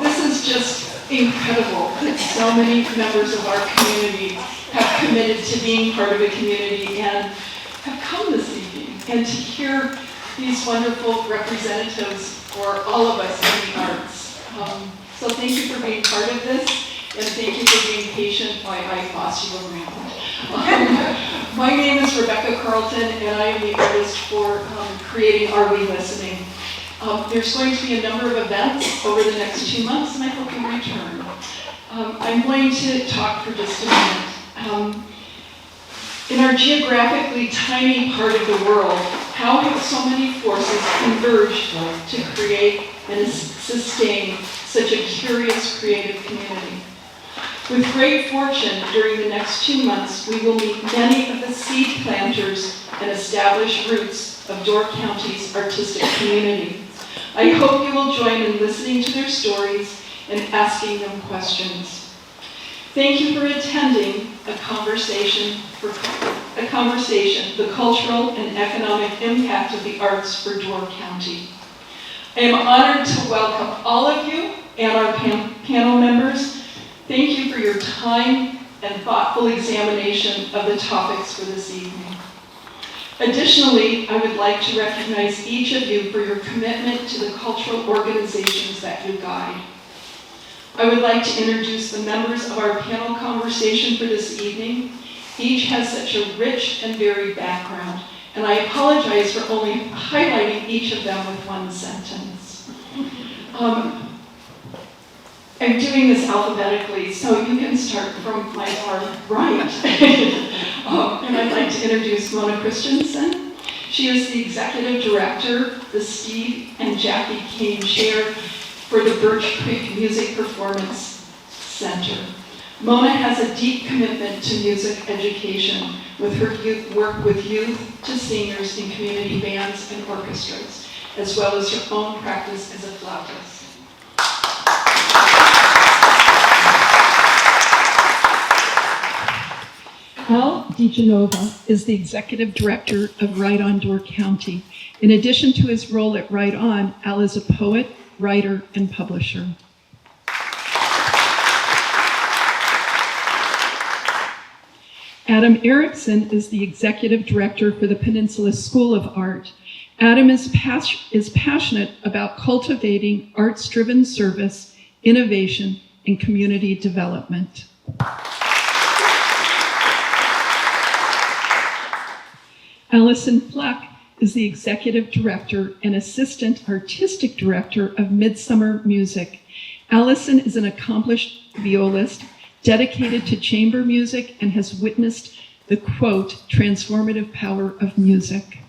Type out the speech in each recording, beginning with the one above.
This is just incredible that so many members of our community have committed to being part of a community and have come this evening, and to hear these wonderful representatives for all of us in the arts. So thank you for being part of this, and thank you for being patient while I boss you around. My name is Rebecca Carlton, and I am the artist for creating Are We Listening? There's going to be a number of events over the next 2 months, and I hope you return. I'm going to talk for just a minute. In our geographically tiny part of the world, how have so many forces converged to create and sustain such a curious, creative community? With great fortune, during the next 2 months, we will meet many of the seed planters and established roots of Door County's artistic community. I hope you will join in listening to their stories and asking them questions. Thank you for attending the conversation, the cultural and economic impact of the arts for Door County. I am honored to welcome all of you and our panel members. Thank you for your time and thoughtful examination of the topics for this evening. Additionally, I would like to recognize each of you for your commitment to the cultural organizations that you guide. I would like to introduce the members of our panel conversation for this evening. Each has such a rich and varied background, and I apologize for only highlighting each of them with one sentence. I'm doing this alphabetically, so you can start from my far right. And I'd like to introduce Mona Christensen. She is the Executive Director, the Steve and Jackie Kane Chair for the Birch Creek Music Performance Center. Mona has a deep commitment to music education with her work with youth to seniors in community bands and orchestras, as well as her own practice as a flautist. Al DiGenova is the Executive Director of Right On Door County. In addition to his role at Right On, Al is a poet, writer, and publisher. Adam Erickson is the Executive Director for the Peninsula School of Art. Adam is passionate about cultivating arts-driven service, innovation, and community development. Allison Fleck is the Executive Director and Assistant Artistic Director of Midsummer Music. Allison is an accomplished violist, dedicated to chamber music, and has witnessed the, quote, transformative power of music.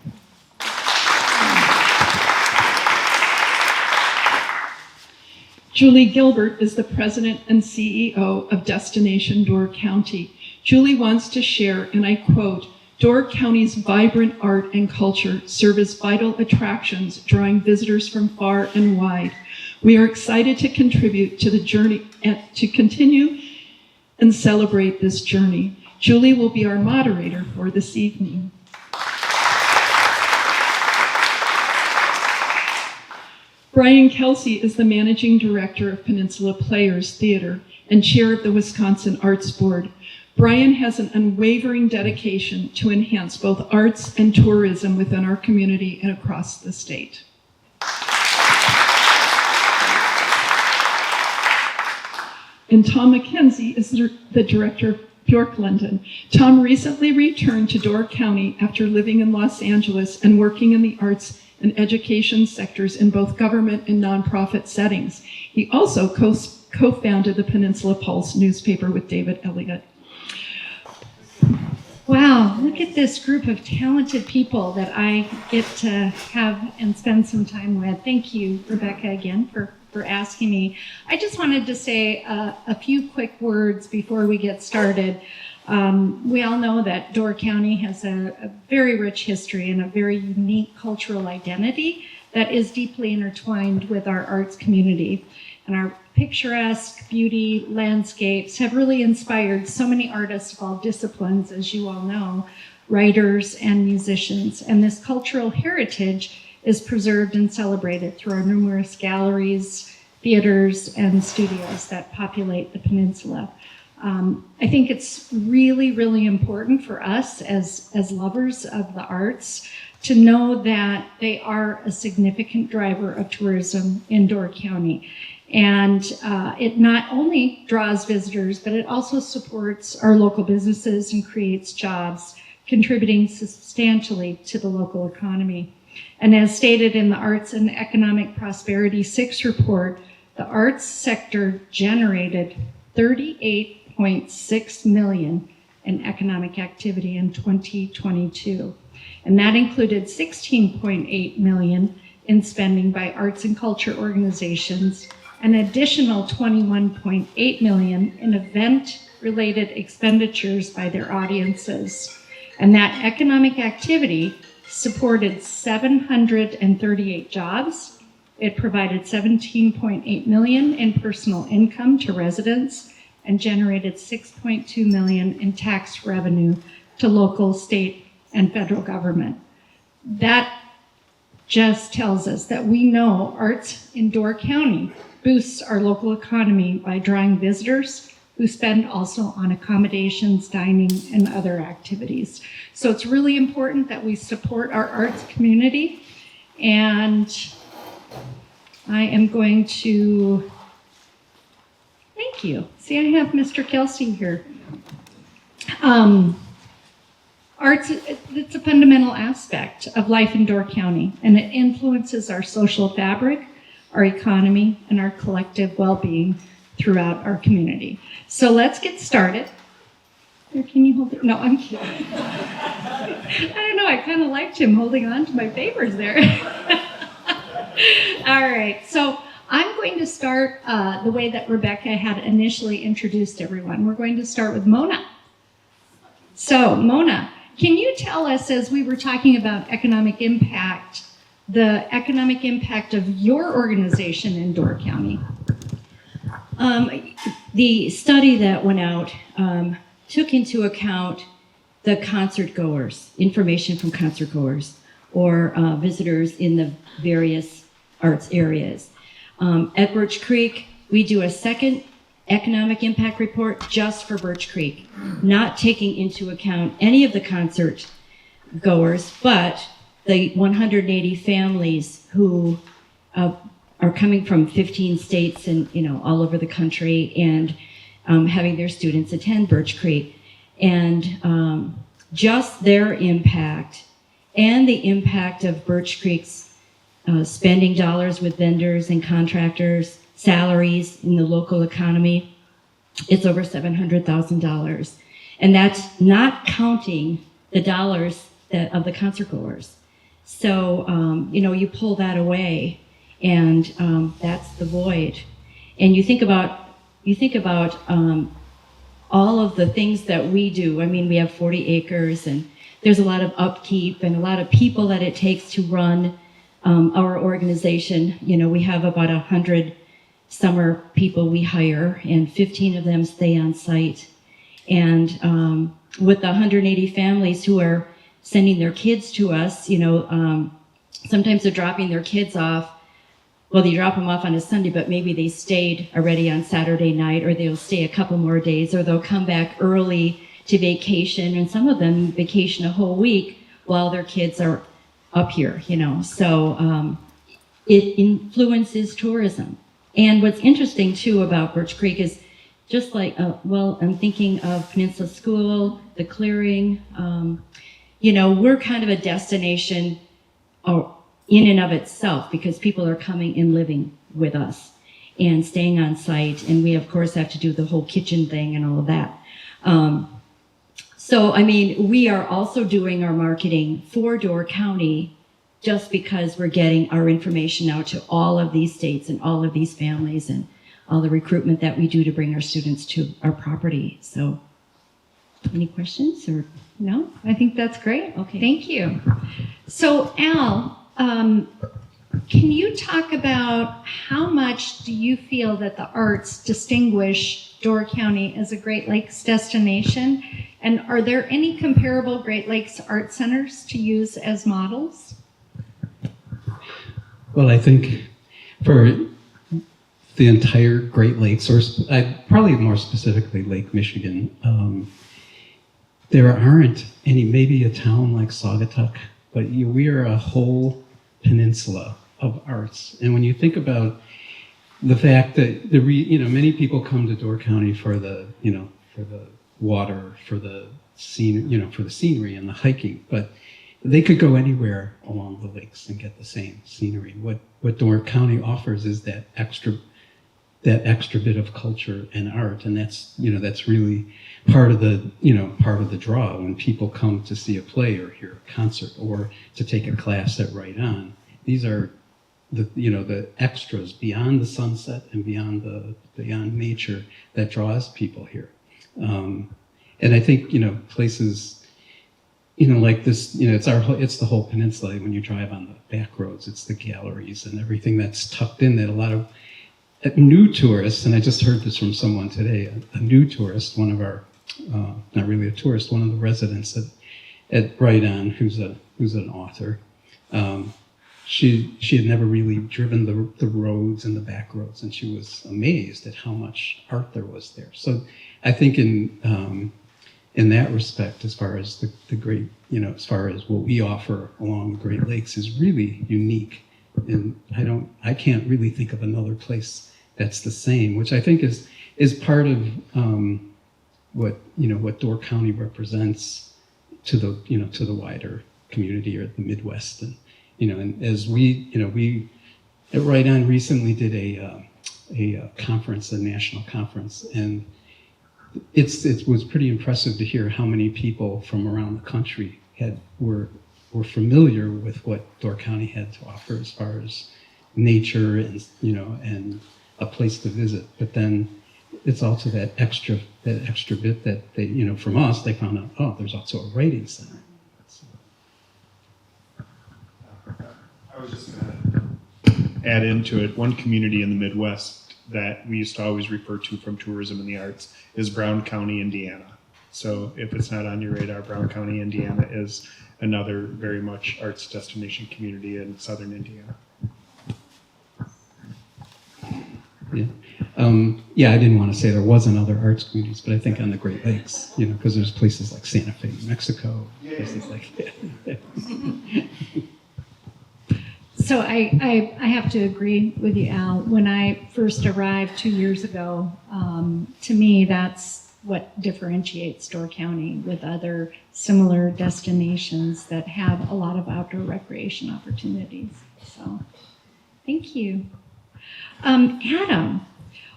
Julie Gilbert is the President and CEO of Destination Door County. Julie wants to share, and I quote, Door County's vibrant art and culture serve as vital attractions, drawing visitors from far and wide. We are excited to contribute to the journey and to continue and celebrate this journey. Julie will be our moderator for this evening. Brian Kelsey is the Managing Director of Peninsula Players Theater and Chair of the Wisconsin Arts Board. Brian has an unwavering dedication to enhance both arts and tourism within our community and across the state. And Tom McKenzie is the Director of Bjork London. Tom recently returned to Door County after living in Los Angeles and working in the arts and education sectors in both government and nonprofit settings. He also co-founded the Peninsula Pulse newspaper with David Elliott. Wow, look at this group of talented people that I get to have and spend some time with. Thank you, Rebecca, again, for asking me. I just wanted to say a few quick words before we get started. We all know that Door County has a very rich history and a very unique cultural identity that is deeply intertwined with our arts community. And our picturesque beauty landscapes have really inspired so many artists of all disciplines, as you all know, writers and musicians. And this cultural heritage is preserved and celebrated through our numerous galleries, theaters, and studios that populate the peninsula. I think it's really, really important for us as lovers of the arts to know that they are a significant driver of tourism in Door County. And it not only draws visitors, but it also supports our local businesses and creates jobs, contributing substantially to the local economy. And as stated in the Arts and Economic Prosperity 6 report, the arts sector generated $38.6 million in economic activity in 2022. And that included $16.8 million in spending by arts and culture organizations, an additional $21.8 million in event-related expenditures by their audiences. And that economic activity supported 738 jobs. It provided $17.8 million in personal income to residents and generated $6.2 million in tax revenue to local, state, and federal government. That just tells us that we know arts in Door County boosts our local economy by drawing visitors who spend also on accommodations, dining, and other activities. So it's really important that we support our arts community. And I am going to, thank you. See, I have Mr. Kelsey here. Arts, it's a fundamental aspect of life in Door County, and it influences our social fabric, our economy, and our collective well-being throughout our community. So let's get started. Here, can you hold it? No, I'm kidding. I don't know, I kind of liked him holding on to my papers there. All right, so I'm going to start the way that Rebecca had initially introduced everyone. We're going to start with Mona. So, Mona, can you tell us, as we were talking about economic impact, the economic impact of your organization in Door County? The study that went out took into account the concert goers, information from concert goers or visitors in the various arts areas. At Birch Creek, we do a second economic impact report just for Birch Creek, not taking into account any of the concert goers, but the 180 families who are coming from 15 states and all over the country and having their students attend Birch Creek. And just their impact and the impact of Birch Creek's spending dollars with vendors and contractors, salaries in the local economy, it's over $700,000. And that's not counting the dollars of the concert goers. So, you pull that away, and that's the void. And you think about all of the things that we do. I mean, we have 40 acres, and there's a lot of upkeep and a lot of people that it takes to run our organization. We have about 100 summer people we hire, and 15 of them stay on site. And with the 180 families who are sending their kids to us, sometimes they're dropping their kids off. Well, they drop them off on a Sunday, but maybe they stayed already on Saturday night, or they'll stay a couple more days, or they'll come back early to vacation, and some of them vacation a whole week while their kids are up here, So it influences tourism. And what's interesting, too, about Birch Creek is just like, I'm thinking of Peninsula School, the Clearing. We're kind of a destination in and of itself because people are coming and living with us and staying on site. And we, of course, have to do the whole kitchen thing and all of that. We are also doing our marketing for Door County just because we're getting our information out to all of these states and all of these families and all the recruitment that we do to bring our students to our property. So, any questions or? No, I think that's great. Okay. Thank you. So, Al, can you talk about how much do you feel that the arts distinguish Door County as a Great Lakes destination? And are there any comparable Great Lakes art centers to use as models? Well, I think for the entire Great Lakes, or probably more specifically Lake Michigan, there aren't any, maybe a town like Saugatuck, but we are a whole peninsula of arts. And when you think about the fact that many people come to Door County for the water, for the scenery and the hiking, but they could go anywhere along the lakes and get the same scenery. What Door County offers is that extra bit of culture and art, and that's really part of the draw when people come to see a play or hear a concert or to take a class at Right On. These are the extras beyond the sunset and beyond nature that draws people here. And I think places like this, it's the whole peninsula. When you drive on the back roads, it's the galleries and everything that's tucked in that a lot of new tourists, and I just heard this from someone today, a new tourist, one of our, not really a tourist, one of the residents at Right On, who's an author. She had never really driven the roads and the back roads, and she was amazed at how much art there was there. So I think in that respect, as far as the great, as far as what we offer along the Great Lakes is really unique. And I can't really think of another place that's the same, which I think is part of what Door County represents to the wider community or the Midwest. And as we at Right On recently did a conference, a national conference, and it was pretty impressive to hear how many people from around the country were familiar with what Door County had to offer as far as nature and a place to visit. But then it's also that extra bit that they, from us, they found out, oh, there's also a writing center. I was just going to add into it, one community in the Midwest that we used to always refer to from tourism and the arts is Brown County, Indiana. So if it's not on your radar, Brown County, Indiana is another very much arts destination community in southern Indiana. Yeah, I didn't want to say there wasn't other arts communities, but I think on the Great Lakes, because there's places like Santa Fe, New Mexico, places like that. So I have to agree with you, Al. When I first arrived 2 years ago, to me, that's what differentiates Door County with other similar destinations that have a lot of outdoor recreation opportunities. So, thank you. Adam,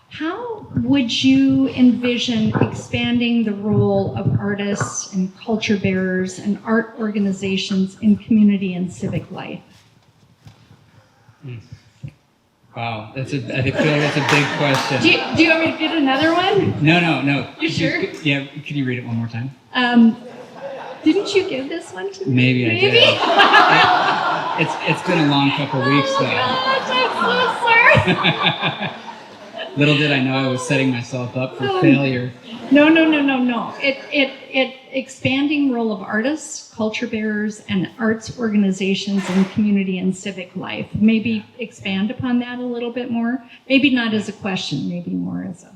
how would you envision expanding the role of artists and culture bearers and art organizations in community and civic life? Wow, I feel like that's a big question. Do you want me to get another one? No. You sure? Yeah, can you read it one more time? Didn't you give this one to me? Maybe I did. It's been a long couple weeks though. Gosh, I'm so sorry. Little did I know I was setting myself up for failure. No. It expanding role of artists, culture bearers, and arts organizations in community and civic life. Maybe expand upon that a little bit more. Maybe not as a question, maybe more as a...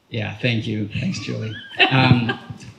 Yeah, thank you. Thanks, Julie.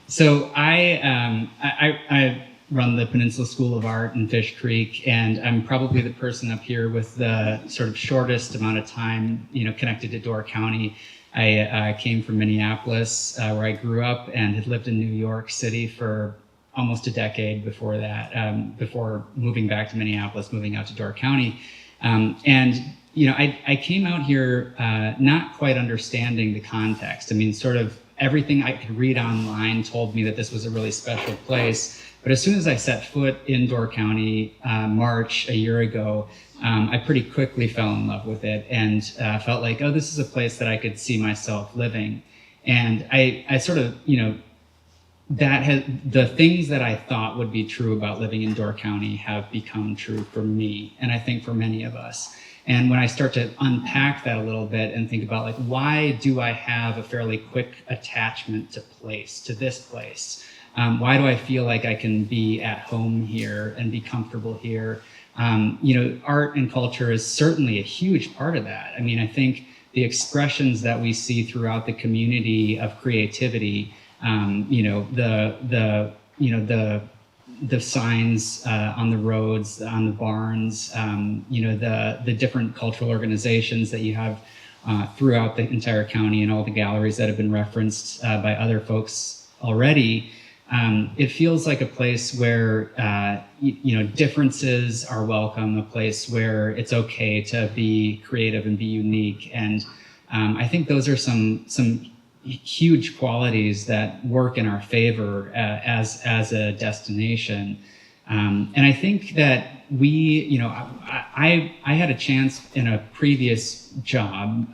So I run the Peninsula School of Art in Fish Creek, and I'm probably the person up here with the sort of shortest amount of time, connected to Door County. I came from Minneapolis, where I grew up, and had lived in New York City for almost a decade before that, before moving back to Minneapolis, moving out to Door County. I came out here not quite understanding the context. I mean, sort of everything I could read online told me that this was a really special place. But as soon as I set foot in Door County, March a year ago, I pretty quickly fell in love with it and felt like, oh, this is a place that I could see myself living. And I sort of, the things that I thought would be true about living in Door County have become true for me, and I think for many of us. And when I start to unpack that a little bit and think about, like, why do I have a fairly quick attachment to this place? Why do I feel like I can be at home here and be comfortable here? Art and culture is certainly a huge part of that. I mean, I think the expressions that we see throughout the community of creativity, the signs on the roads, on the barns, the different cultural organizations that you have throughout the entire county, and all the galleries that have been referenced by other folks already. It feels like a place where differences are welcome, a place where it's okay to be creative and be unique. And I think those are some huge qualities that work in our favor as a destination. And I think that I had a chance in a previous job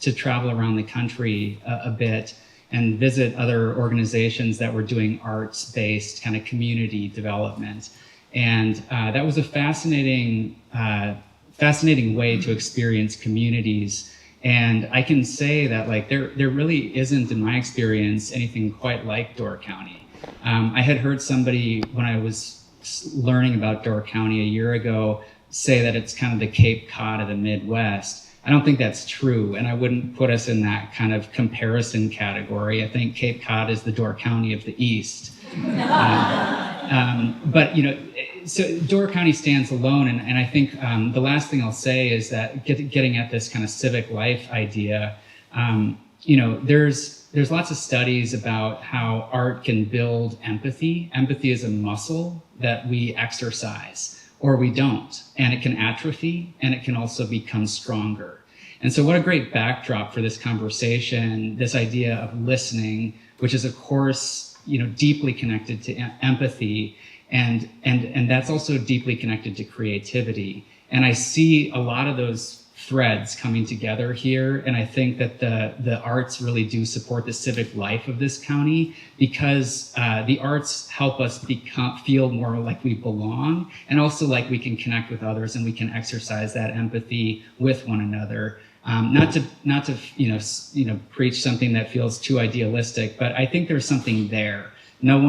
to travel around the country a bit and visit other organizations that were doing arts-based kind of community development. And that was a fascinating way to experience communities. And I can say that there really isn't, in my experience, anything quite like Door County. I had heard somebody, when I was learning about Door County a year ago, say that it's kind of the Cape Cod of the Midwest. I don't think that's true, and I wouldn't put us in that kind of comparison category. I think Cape Cod is the Door County of the East. So Door County stands alone, and I think the last thing I'll say is that getting at this kind of civic life idea, there's lots of studies about how art can build empathy. Empathy is a muscle that we exercise, or we don't, and it can atrophy, and it can also become stronger. And so what a great backdrop for this conversation, this idea of listening, which is of course, deeply connected to empathy, and that's also deeply connected to creativity. And I see a lot of those threads coming together here, and I think that the arts really do support the civic life of this county, because the arts help us feel more like we belong, and also like we can connect with others and we can exercise that empathy with one another. Not to preach something that feels too idealistic, but I think there's something there. No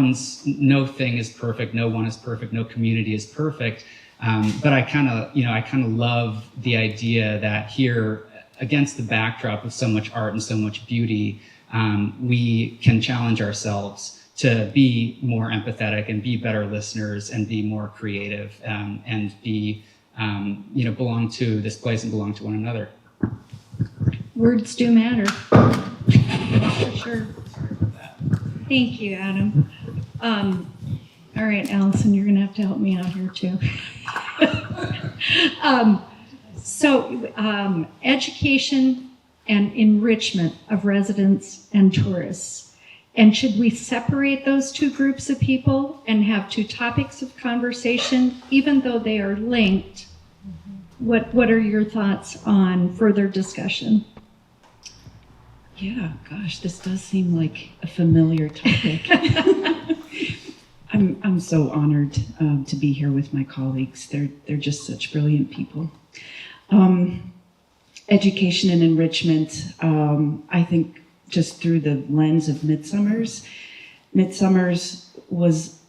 thing is perfect, no one is perfect, no community is perfect. But I kind of love the idea that here, against the backdrop of so much art and so much beauty, we can challenge ourselves to be more empathetic and be better listeners and be more creative, and be, belong to this place and belong to one another. Words do matter. For sure. Thank you, Adam. All right, Allison, you're going to have to help me out here too. Education and enrichment of residents and tourists. And should we separate those two groups of people and have two topics of conversation, even though they are linked? What are your thoughts on further discussion? Yeah, gosh, this does seem like a familiar topic. I'm so honored to be here with my colleagues. They're just such brilliant people. Education and enrichment, I think just through the lens of Midsummers was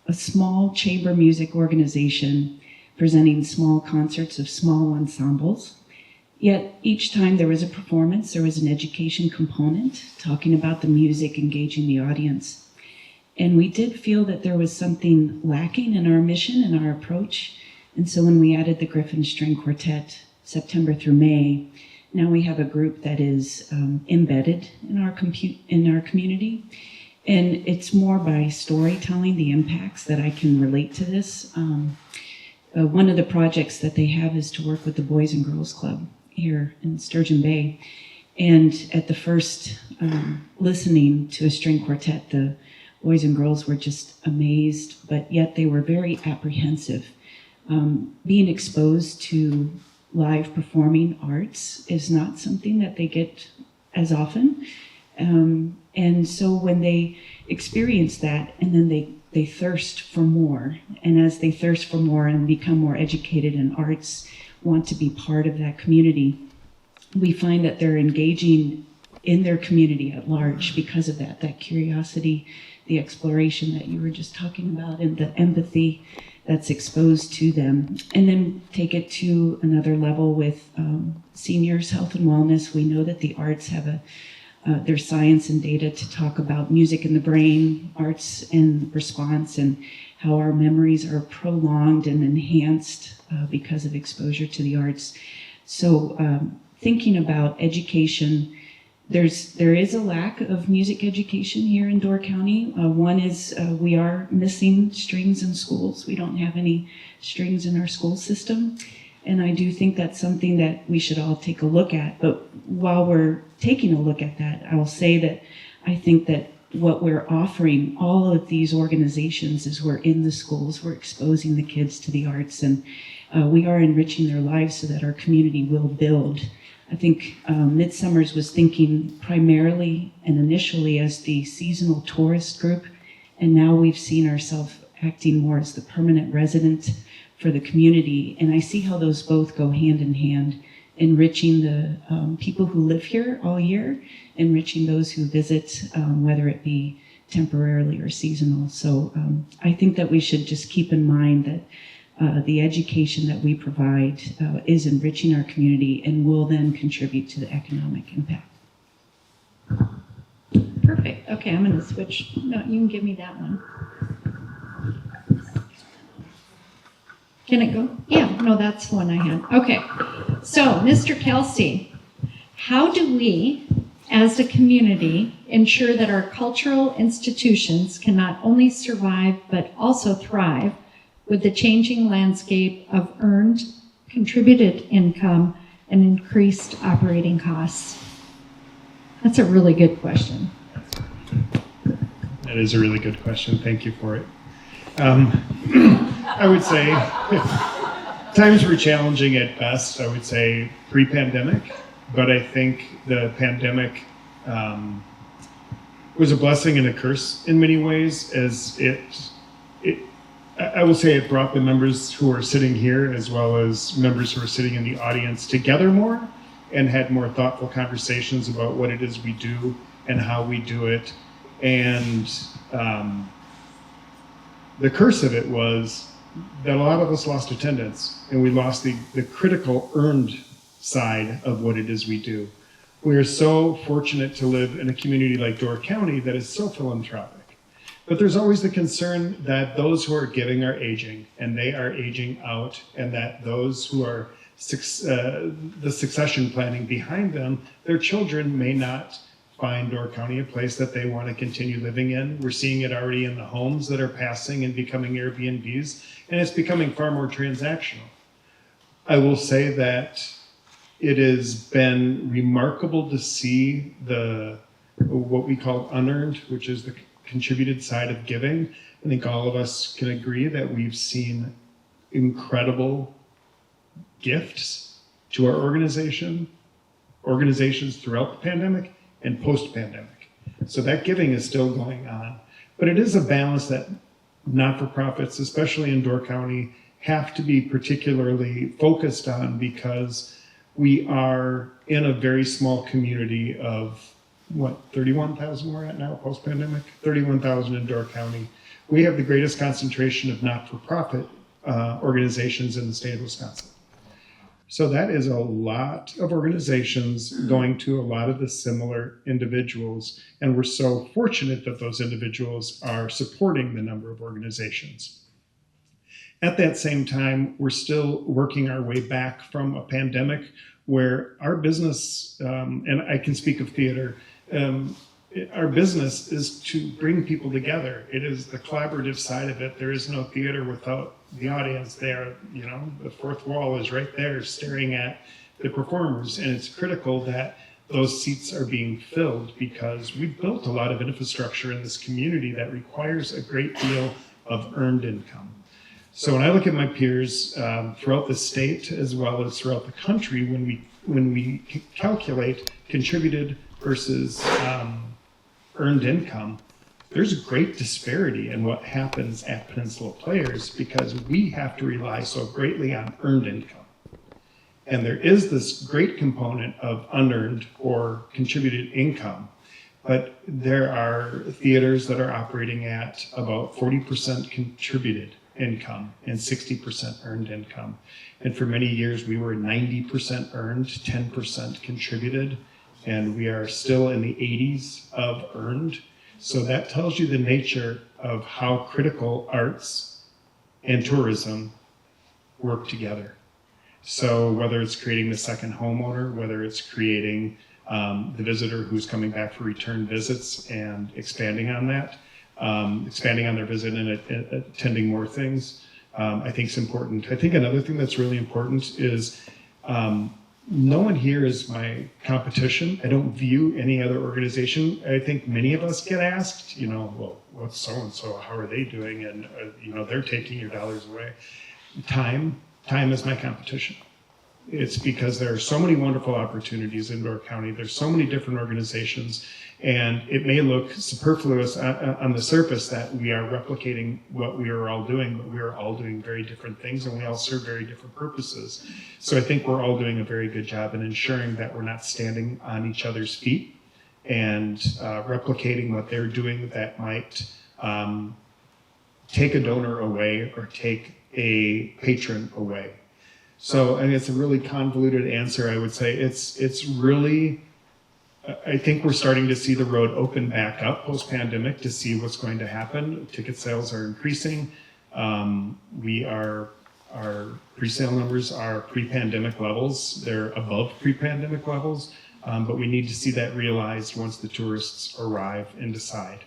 a small chamber music organization presenting small concerts of small ensembles. Yet each time there was a performance, there was an education component, talking about the music, engaging the audience. And we did feel that there was something lacking in our mission and our approach. And so when we added the Griffin String Quartet, September through May, now we have a group that is embedded in our community. And it's more by storytelling the impacts that I can relate to this. One of the projects that they have is to work with the Boys and Girls Club here in Sturgeon Bay. And at the first listening to a string quartet, the boys and girls were just amazed, but yet they were very apprehensive. Being exposed to live performing arts is not something that they get as often. And so when they experience that, and then they thirst for more, and as they thirst for more and become more educated in arts, want to be part of that community, we find that they're engaging in their community at large because of that curiosity, the exploration that you were just talking about, and the empathy. that's exposed to them. And then take it to another level with seniors' health and wellness. We know that the arts have there's science and data to talk about music in the brain, arts and response, and how our memories are prolonged and enhanced because of exposure to the arts. So thinking about education, there is a lack of music education here in Door County. One is we are missing strings in schools. We don't have any strings in our school system. And I do think that's something that we should all take a look at. But while we're taking a look at that, I'll say that I think that what we're offering all of these organizations is we're in the schools, we're exposing the kids to the arts, and we are enriching their lives so that our community will build. I think Midsummer's was thinking primarily and initially as the seasonal tourist group, and now we've seen ourselves acting more as the permanent resident for the community. And I see how those both go hand in hand, enriching the people who live here all year, enriching those who visit, whether it be temporarily or seasonal. So I think that we should just keep in mind that the education that we provide is enriching our community and will then contribute to the economic impact. Perfect. Okay, I'm going to switch. No, you can give me that one. Can it go? Yeah, no, that's the one I had. Okay. So, Mr. Kelsey, how do we, as a community, ensure that our cultural institutions can not only survive but also thrive with the changing landscape of earned, contributed income and increased operating costs? That's a really good question. That is a really good question. Thank you for it. I would say times were challenging at best, I would say pre-pandemic, but I think the pandemic was a blessing and a curse in many ways, as I will say it brought the members who are sitting here as well as members who are sitting in the audience together more and had more thoughtful conversations about what it is we do and how we do it. And the curse of it was that a lot of us lost attendance and we lost the critical earned side of what it is we do. We are so fortunate to live in a community like Door County that is so philanthropic. But there's always the concern that those who are giving are aging, and they are aging out, and that those who are the succession planning behind them, their children may not find Door County a place that they want to continue living in. We're seeing it already in the homes that are passing and becoming Airbnbs, and it's becoming far more transactional. I will say that it has been remarkable to see what we call unearned, which is the contributed side of giving. I think all of us can agree that we've seen incredible gifts to our organizations throughout the pandemic and post-pandemic. So that giving is still going on. But it is a balance that not-for-profits, especially in Door County, have to be particularly focused on, because we are in a very small community of 31,000 we're at now post-pandemic? 31,000 in Door County. We have the greatest concentration of not-for-profit organizations in the state of Wisconsin. So that is a lot of organizations going to a lot of the similar individuals, and we're so fortunate that those individuals are supporting the number of organizations. At that same time, we're still working our way back from a pandemic where our business, and I can speak of theater, our business is to bring people together. It is the collaborative side of it. There is no theater without the audience there. You know, the fourth wall is right there staring at the performers, and it's critical that those seats are being filled, because we built a lot of infrastructure in this community that requires a great deal of earned income. So when I look at my peers throughout the state as well as throughout the country, when we calculate contributed versus earned income, there's a great disparity in what happens at Peninsula Players, because we have to rely so greatly on earned income. And there is this great component of unearned or contributed income, but there are theaters that are operating at about 40% contributed income and 60% earned income. And for many years, we were 90% earned, 10% contributed, and we are still in the 80s of earned. So that tells you the nature of how critical arts and tourism work together. So whether it's creating the second homeowner, whether it's creating the visitor who's coming back for return visits and expanding on that, expanding on their visit and attending more things, I think is important. I think another thing that's really important is no one here is my competition. I don't view any other organization. I think many of us get asked, well, what's so-and-so, how are they doing? And, they're taking your dollars away. Time is my competition. It's because there are so many wonderful opportunities in Door County. There's so many different organizations, and it may look superfluous on the surface that we are replicating what we are all doing, but we are all doing very different things, and we all serve very different purposes. So I think we're all doing a very good job in ensuring that we're not standing on each other's feet and replicating what they're doing that might take a donor away or take a patron away. So, it's a really convoluted answer. I would say it's really, I think we're starting to see the road open back up post-pandemic to see what's going to happen. Ticket sales are increasing. Our pre-sale numbers are pre-pandemic levels. They're above pre-pandemic levels, but we need to see that realized once the tourists arrive and decide.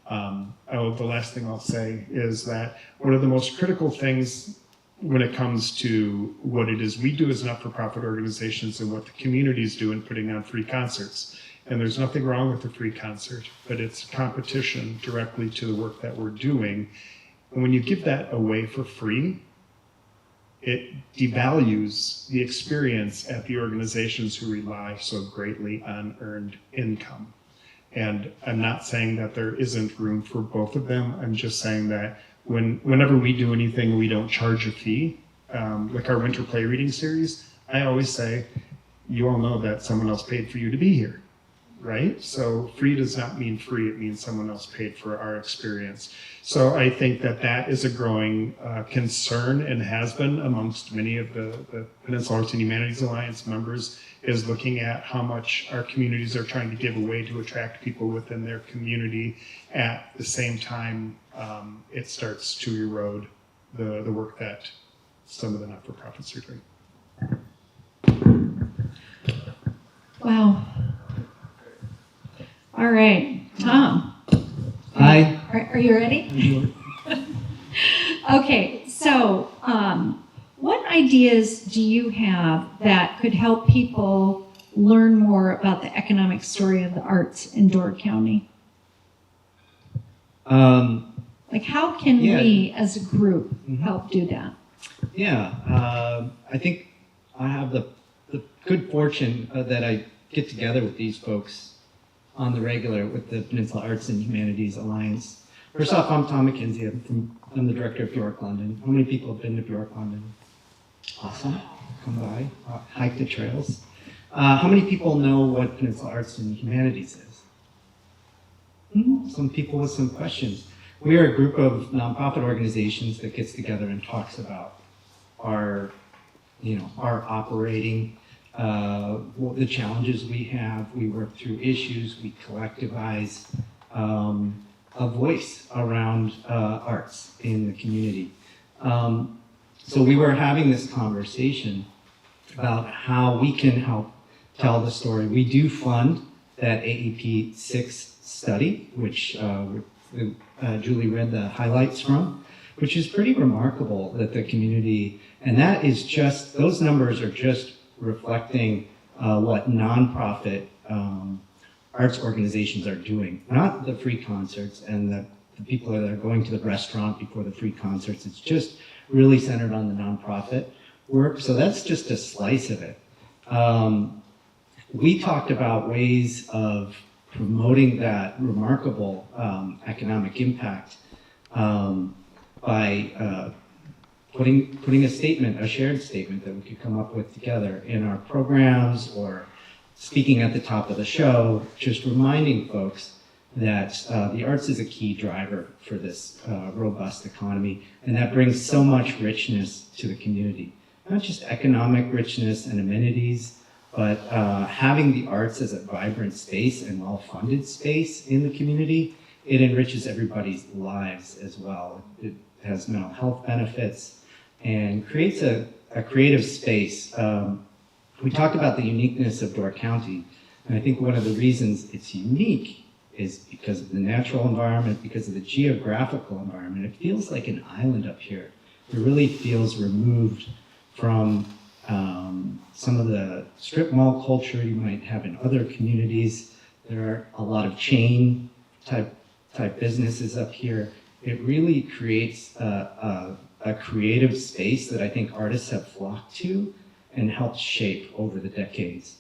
The last thing I'll say is that one of the most critical things when it comes to what it is we do as not-for-profit organizations and what the communities do in putting on free concerts. And there's nothing wrong with a free concert, but it's competition directly to the work that we're doing. And when you give that away for free, it devalues the experience at the organizations who rely so greatly on earned income. And I'm not saying that there isn't room for both of them. I'm just saying that whenever we do anything, we don't charge a fee. Like our winter play reading series, I always say, you all know that someone else paid for you to be here, right? So free does not mean free, it means someone else paid for our experience. So I think that is a growing concern and has been amongst many of the Peninsula Arts and Humanities Alliance members, is looking at how much our communities are trying to give away to attract people within their community. At the same time, it starts to erode the work that some of the not-for-profits are doing. Wow. All right, Tom. Hi. Are you ready? Okay, so what ideas do you have that could help people learn more about the economic story of the arts in Door County? Like, how can we as a group help do that? I think I have the good fortune that I get together with these folks on the regular with the Peninsula Arts and Humanities Alliance. First off, I'm Tom McKenzie. I'm the director of Bjork London. How many people have been to Bjork London? Awesome. Come by, hike the trails. How many people know what Peninsula Arts and Humanities is? Some people with some questions. We are a group of nonprofit organizations that gets together and talks about our operating, the challenges we have. We work through issues. We collectivize a voice around arts in the community. So we were having this conversation about how we can help tell the story. We do fund that AEP 6 study, which Julie read the highlights from, which is pretty remarkable that the community, and that is just, those numbers are just reflecting what nonprofit arts organizations are doing, not the free concerts and the people that are going to the restaurant before the free concerts. It's just really centered on the nonprofit work. So that's just a slice of it. We talked about ways of promoting that remarkable economic impact by putting a statement, a shared statement that we could come up with together in our programs or speaking at the top of the show, just reminding folks that the arts is a key driver for this robust economy, and that brings so much richness to the community. Not just economic richness and amenities, but having the arts as a vibrant space and well-funded space in the community, it enriches everybody's lives as well. It has mental health benefits and creates a creative space. We talked about the uniqueness of Door County, and I think one of the reasons it's unique is because of the natural environment, because of the geographical environment. It feels like an island up here. It really feels removed from some of the strip mall culture you might have in other communities. There are a lot of chain type businesses up here. It really creates a creative space that I think artists have flocked to and helped shape over the decades.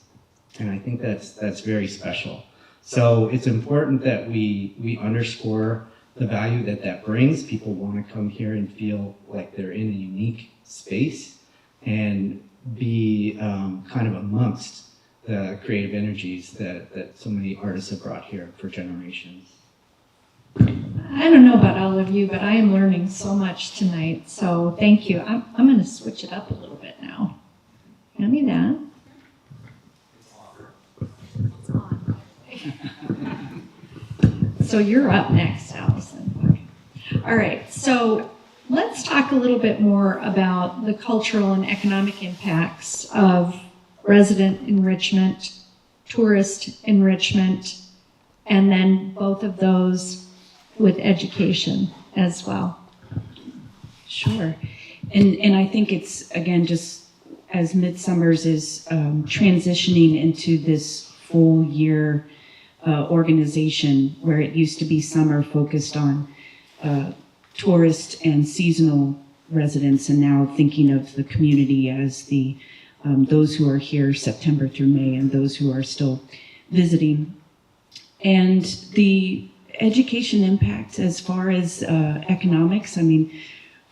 And I think that's very special. So it's important that we underscore the value that brings. People want to come here and feel like they're in a unique space and be kind of amongst the creative energies that so many artists have brought here for generations. I don't know about all of you, but I am learning so much tonight. So thank you. I'm going to switch it up a little bit now. Hand me that. So you're up next, Allison. All right. So let's talk a little bit more about the cultural and economic impacts of resident enrichment, tourist enrichment, and then both of those with education as well. Sure. And I think it's, again, just as Midsummer's is transitioning into this full year organization where it used to be summer focused on tourist and seasonal residents, and now thinking of the community as the those who are here September through May and those who are still visiting. And the education impact as far as economics, I mean,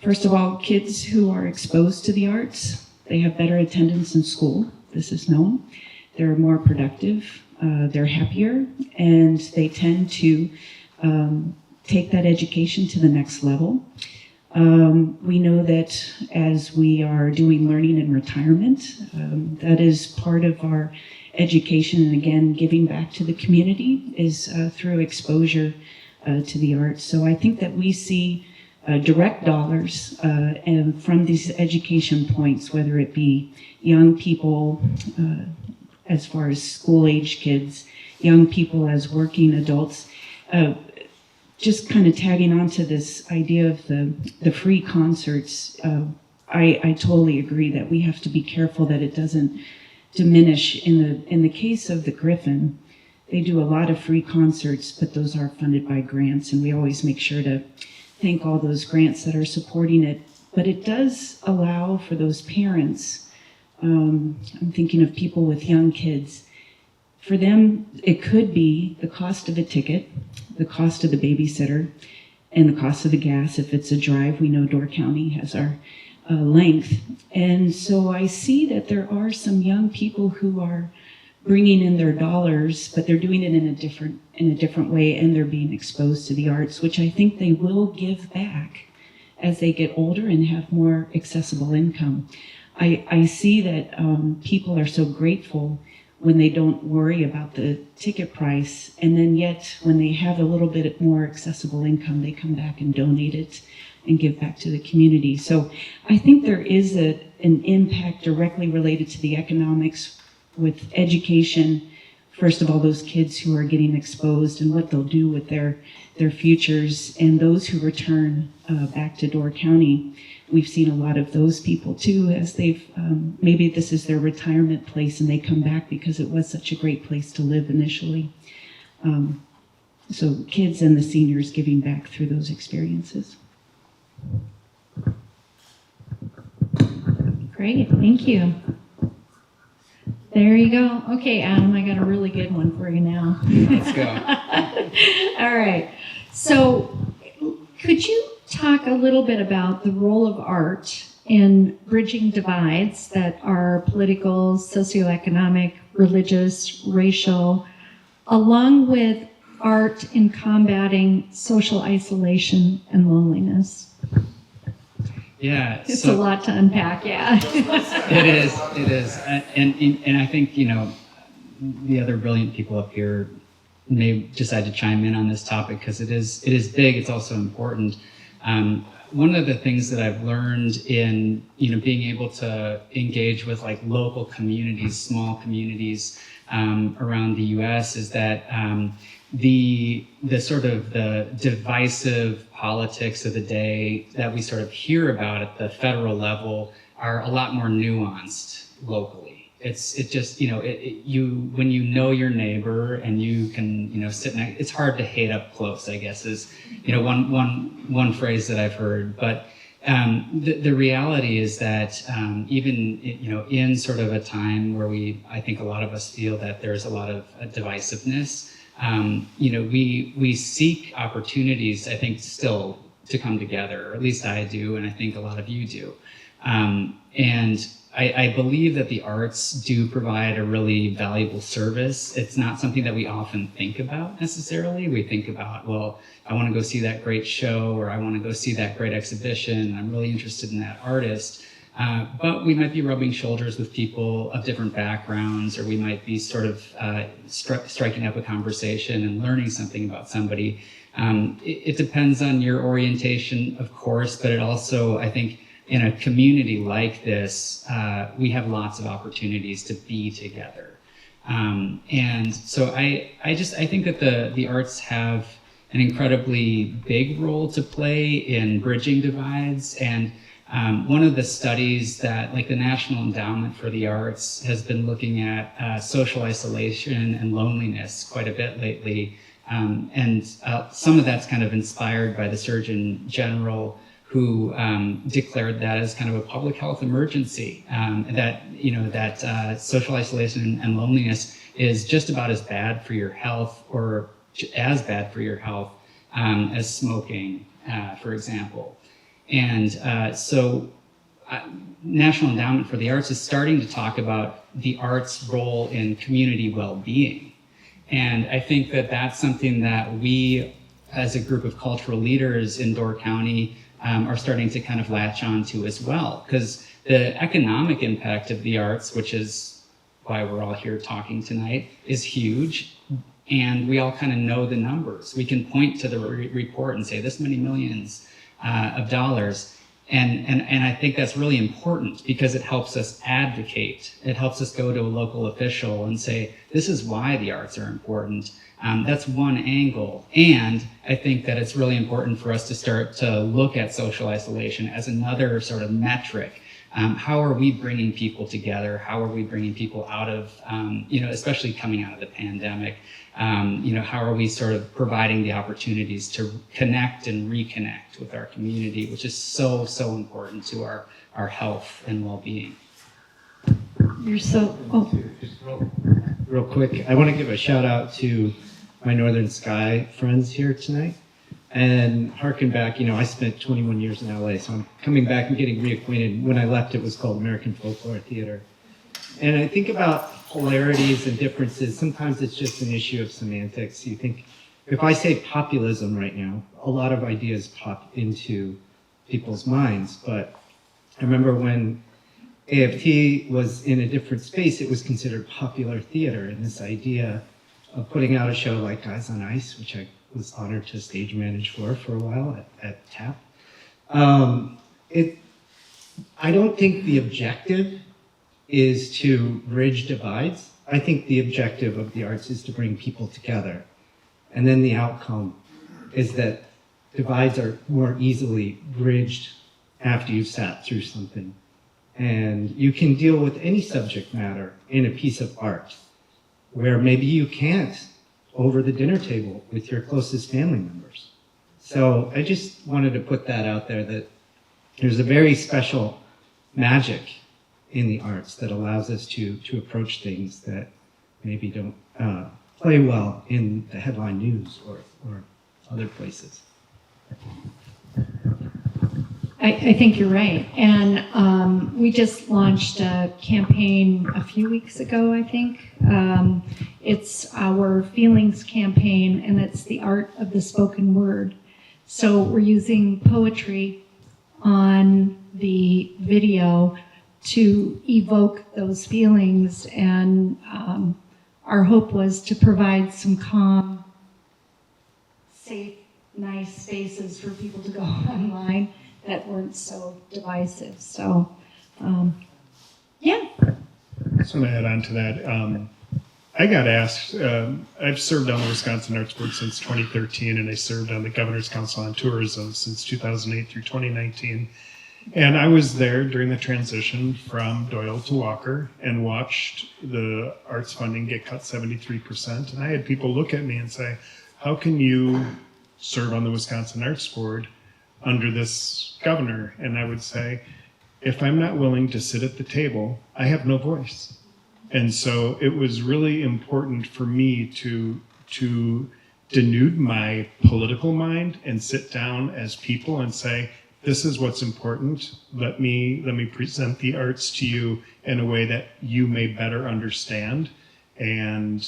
first of all, kids who are exposed to the arts, they have better attendance in school. This is known. They're more productive, they're happier, and they tend to take that education to the next level. We know that as we are doing learning in retirement, that is part of our education, and again, giving back to the community is through exposure to the arts. So I think that we see direct dollars and from these education points, whether it be young people as far as school-age kids, young people as working adults, just kind of tagging on to this idea of the free concerts. I totally agree that we have to be careful that it doesn't diminish. In the case of the Griffin, they do a lot of free concerts, but those are funded by grants, and we always make sure to thank all those grants that are supporting it. But it does allow for those parents, I'm thinking of people with young kids, for them it could be the cost of a ticket, the cost of the babysitter, and the cost of the gas if it's a drive. We know Door County has our length. And so I see that there are some young people who are bringing in their dollars, but they're doing it in a different way, and they're being exposed to the arts, which I think they will give back as they get older and have more accessible income. I see that people are so grateful when they don't worry about the ticket price, and then yet when they have a little bit more accessible income, they come back and donate it and give back to the community. So I think there is an impact directly related to the economics with education. First of all, those kids who are getting exposed and what they'll do with their futures, and those who return back to Door County. We've seen a lot of those people too, as they've, maybe this is their retirement place and they come back because it was such a great place to live initially. So kids and the seniors giving back through those experiences. Great, thank you. There you go. Okay, Adam, I got a really good one for you now. Let's go. All right. So could you talk a little bit about the role of art in bridging divides that are political, socioeconomic, religious, racial, along with art in combating social isolation and loneliness? Yeah, It's a lot to unpack, yeah. It is, and I think the other brilliant people up here may decide to chime in on this topic because it is big. It's also important. One of the things that I've learned in being able to engage with like local communities, small communities around the U.S. is that the sort of the divisive politics of the day that we sort of hear about at the federal level are a lot more nuanced locally. It just when you know your neighbor and you can sit next, it's hard to hate up close, I guess, is one phrase that I've heard. But the reality is that even in sort of a time where I think a lot of us feel that there's a lot of divisiveness, we seek opportunities, I think, still to come together, or at least I do, and I think a lot of you do. And I believe that the arts do provide a really valuable service. It's not something that we often think about necessarily. We think about, well, I want to go see that great show, or I want to go see that great exhibition. I'm really interested in that artist. But we might be rubbing shoulders with people of different backgrounds, or we might be sort of striking up a conversation and learning something about somebody. It depends on your orientation, of course, but it also, I think, in a community like this, we have lots of opportunities to be together. And so I think that the arts have an incredibly big role to play in bridging divides. And one of the studies that, like the National Endowment for the Arts, has been looking at social isolation and loneliness quite a bit lately. And some of that's kind of inspired by the Surgeon General, who declared that as kind of a public health emergency, that social isolation and loneliness is just about as bad for your health, or as bad for your health as smoking, for example. And so National Endowment for the Arts is starting to talk about the arts' role in community well-being. And I think that that's something that we, as a group of cultural leaders in Door County, are starting to kind of latch on to as well. Because the economic impact of the arts, which is why we're all here talking tonight, is huge. And we all kind of know the numbers. We can point to the report and say this many millions of dollars. And I think that's really important because it helps us advocate. It helps us go to a local official and say, this is why the arts are important. That's one angle. And I think that it's really important for us to start to look at social isolation as another sort of metric. How are we bringing people together? How are we bringing people out of, especially coming out of the pandemic? How are we sort of providing the opportunities to connect and reconnect with our community, which is so, so important to our health and well-being. You're so, Just real quick, I want to give a shout out to my Northern Sky friends here tonight and harken back. I spent 21 years in LA, so I'm coming back and getting reacquainted. When I left, it was called American Folklore Theater. And I think about polarities and differences. Sometimes it's just an issue of semantics. You think, if I say populism right now, a lot of ideas pop into people's minds. But I remember when AFT was in a different space, it was considered popular theater. And this idea of putting out a show like Guys on Ice, which I was honored to stage manage for a while at TAP. I don't think the objective is to bridge divides. I think the objective of the arts is to bring people together. And then the outcome is that divides are more easily bridged after you've sat through something. And you can deal with any subject matter in a piece of art where maybe you can't over the dinner table with your closest family members. So I just wanted to put that out there, that there's a very special magic in the arts that allows us to approach things that maybe don't play well in the headline news or other places. I think you're right. And we just launched a campaign a few weeks ago, I think. It's our feelings campaign, and it's the art of the spoken word. So we're using poetry on the video to evoke those feelings, and our hope was to provide some calm, safe, nice spaces for people to go online that weren't so divisive. So, yeah. I just want to add on to that. I got asked, I've served on the Wisconsin Arts Board since 2013, and I served on the Governor's Council on Tourism since 2008 through 2019. And I was there during the transition from Doyle to Walker and watched the arts funding get cut 73%. And I had people look at me and say, how can you serve on the Wisconsin Arts Board under this governor? And I would say, if I'm not willing to sit at the table, I have no voice. And so it was really important for me to denude my political mind and sit down as people and say, this is what's important. Let me present the arts to you in a way that you may better understand. And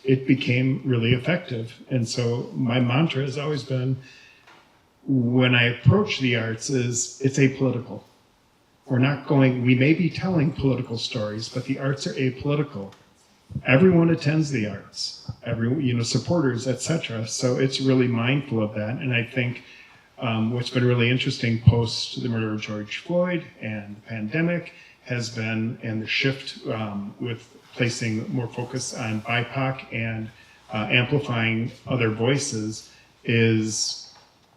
it became really effective. And so my mantra has always been, when I approach the arts, is it's apolitical. We may be telling political stories, but the arts are apolitical. Everyone attends the arts, supporters, etc. So it's really mindful of that. And I think what's been really interesting post the murder of George Floyd and the pandemic has been, and the shift with placing more focus on BIPOC and amplifying other voices, is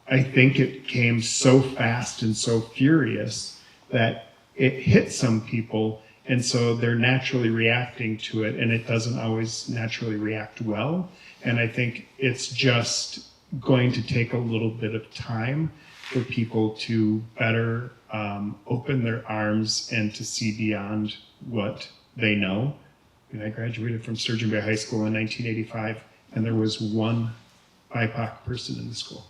I think it came so fast and so furious that it hit some people, and so they're naturally reacting to it, and it doesn't always naturally react well. And I think it's just going to take a little bit of time for people to better open their arms and to see beyond what they know. I graduated from Sturgeon Bay High School in 1985, and there was one BIPOC person in the school.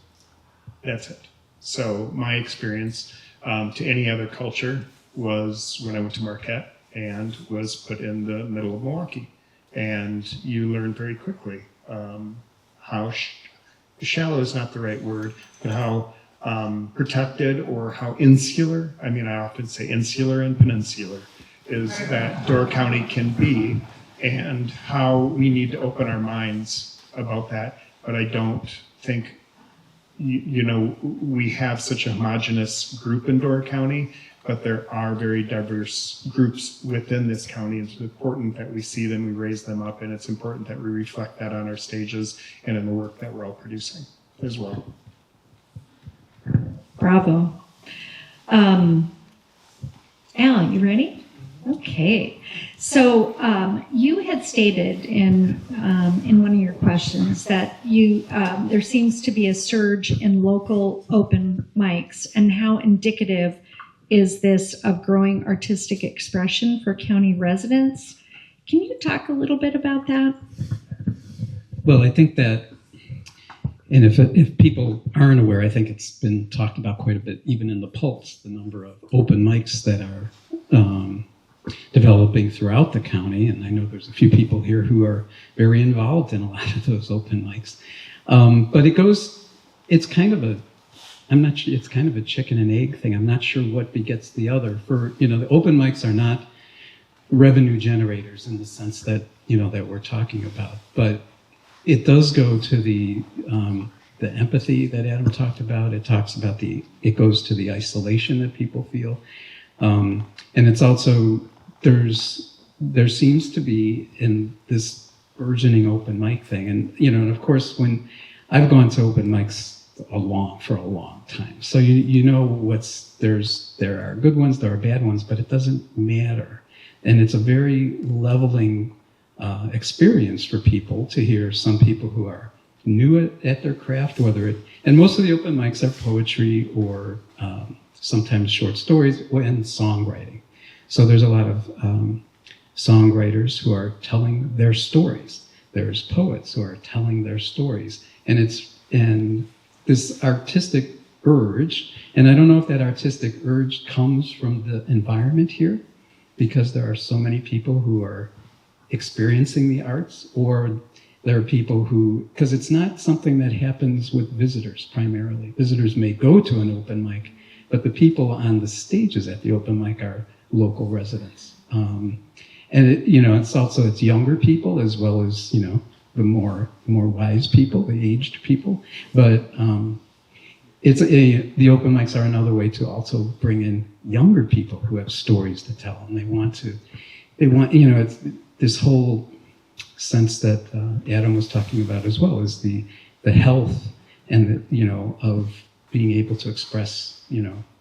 That's it. So my experience to any other culture was when I went to Marquette and was put in the middle of Milwaukee. And you learn very quickly how shallow is not the right word, but how protected or how insular, I often say insular and peninsular, is that Door County can be, and how we need to open our minds about that. But I don't think we have such a homogenous group in Door County, but there are very diverse groups within this county. It's important that we see them, we raise them up, and it's important that we reflect that on our stages and in the work that we're all producing as well. Bravo. Alan, you ready? Okay. So you had stated in one of your questions that there seems to be a surge in local open mics, and how indicative is this of growing artistic expression for county residents? Can you talk a little bit about that? Well, I think that, and if people aren't aware, I think it's been talked about quite a bit, even in the Pulse, the number of open mics that are developing throughout the county. And I know there's a few people here who are very involved in a lot of those open mics. But it's kind of it's kind of a chicken and egg thing. I'm not sure what begets the other. The open mics are not revenue generators in the sense that, that we're talking about. But it does go to the empathy that Adam talked about. It talks about it goes to the isolation that people feel. And it's also, there seems to be in this burgeoning open mic thing. And of course, when I've gone to open mics for a long time. So there are good ones, there are bad ones, but it doesn't matter. And it's a very leveling experience for people to hear some people who are new at their craft, and most of the open mics are poetry or sometimes short stories and songwriting. So there's a lot of songwriters who are telling their stories. There's poets who are telling their stories. And this artistic urge, and I don't know if that artistic urge comes from the environment here, because there are so many people who are experiencing the arts, or there are people who, because it's not something that happens with visitors primarily. Visitors may go to an open mic, but the people on the stages at the open mic are local residents. And it's younger people as well as, the more wise people, the aged people. But the open mics are another way to also bring in younger people who have stories to tell, and it's this whole sense that Adam was talking about as well, is the health and of being able to express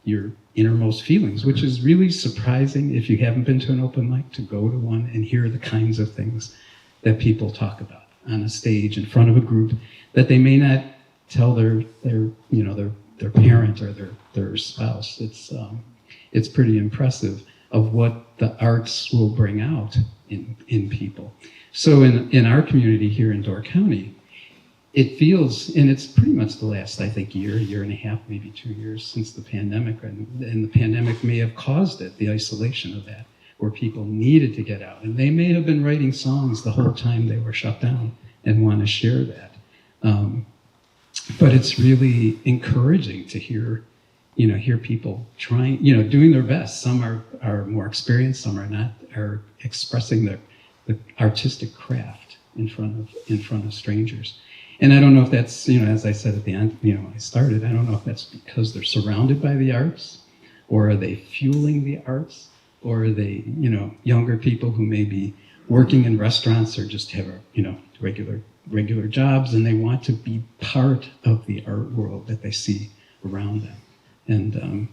your innermost feelings, which is really surprising if you haven't been to an open mic, to go to one and hear the kinds of things that people talk about on a stage in front of a group that they may not tell their parent or their spouse. It's pretty impressive of what the arts will bring out in people. So in our community here in Door County, it feels, and it's pretty much the last, I think, year and a half, maybe 2 years since the pandemic, and the pandemic may have caused it, the isolation of that, where people needed to get out. And they may have been writing songs the whole time they were shut down and want to share that. But it's really encouraging to hear people trying, doing their best. Some are more experienced, some are not, are expressing the artistic craft in front of strangers. And I don't know if that's, as I said at the end, when I started, I don't know if that's because they're surrounded by the arts, or are they fueling the arts, or are they, younger people who may be working in restaurants or just have regular jobs, and they want to be part of the art world that they see around them. And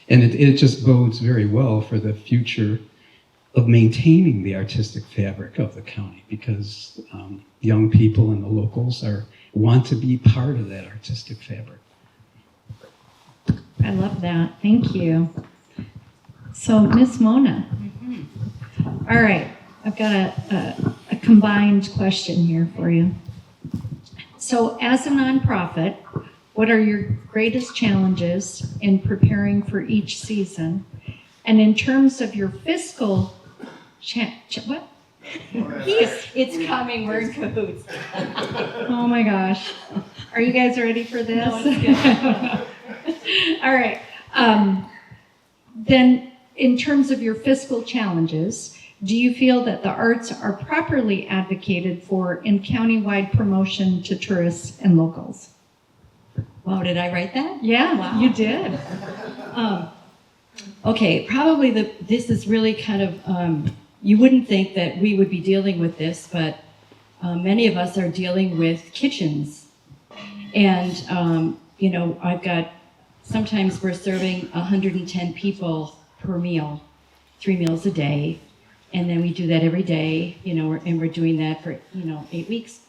it just bodes very well for the future of maintaining the artistic fabric of the county, because young people and the locals want to be part of that artistic fabric. I love that. Thank you. So, Miss Mona. All right, I've got a combined question here for you. So, as a nonprofit, what are your greatest challenges in preparing for each season? And in terms of your fiscal what? It's coming. We're in cahoots. Oh my gosh. Are you guys ready for this? No, it's good. All right. Then, in terms of your fiscal challenges, do you feel that the arts are properly advocated for in countywide promotion to tourists and locals? Wow, did I write that? Yeah, Wow. you did. Okay, probably this is really kind of, you wouldn't think that we would be dealing with this, but many of us are dealing with kitchens. And, I've got, sometimes we're serving 110 people per meal, 3 meals a day. And then we do that every day, and we're doing that for, 8 weeks.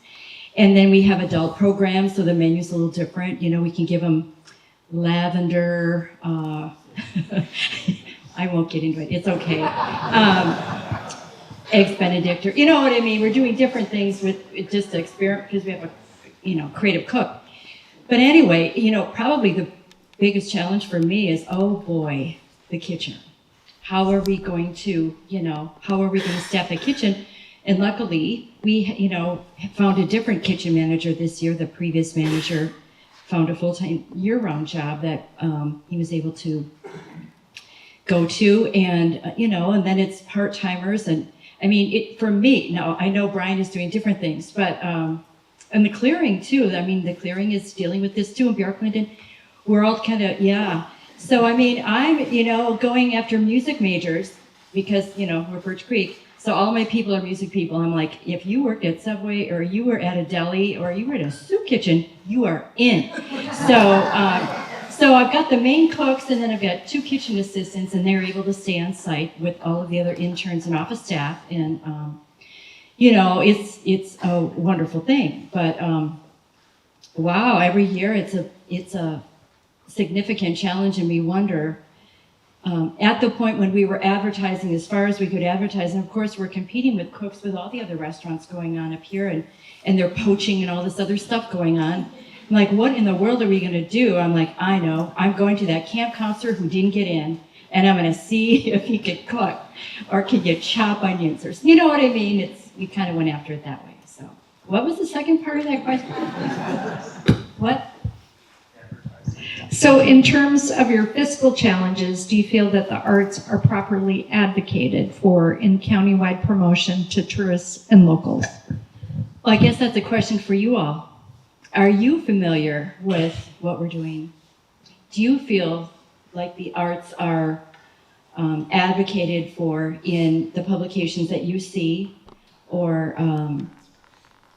And then we have adult programs, so the menu's a little different. We can give them lavender, I won't get into it, it's okay. Eggs Benedict, or, you know what I mean? We're doing different things with just to experiment, because we have a, creative cook. But anyway, probably the biggest challenge for me is, oh boy, the kitchen. How are we going to, staff the kitchen? And luckily, we, found a different kitchen manager this year. The previous manager found a full-time year-round job that he was able to go to, and, and then it's part-timers. And I mean, for me, now I know Brian is doing different things, but, and the clearing too. I mean, the clearing is dealing with this too, and Bjorklund, we're all kind of, yeah. So, I mean, I'm, going after music majors because, we're Birch Creek. So all my people are music people. I'm like, if you worked at Subway, or you were at a deli, or you were at a soup kitchen, you are in. So I've got the main cooks, and then I've got 2 kitchen assistants, and they're able to stay on site with all of the other interns and office staff. And, it's a wonderful thing. But, wow, every year it's a significant challenge, and we wonder, at the point when we were advertising as far as we could advertise, and of course we're competing with cooks with all the other restaurants going on up here, and they're poaching and all this other stuff going on. I'm like, what in the world are we going to do? I'm like, I know, I'm going to that camp counselor who didn't get in, and I'm going to see if he could cook, or can you chop onions, or, you know what I mean? we kind of went after it that way. So, what was the second part of that question? What? So in terms of your fiscal challenges, do you feel that the arts are properly advocated for in countywide promotion to tourists and locals? Well, I guess that's a question for you all. Are you familiar with what we're doing? Do you feel like the arts are advocated for in the publications that you see, or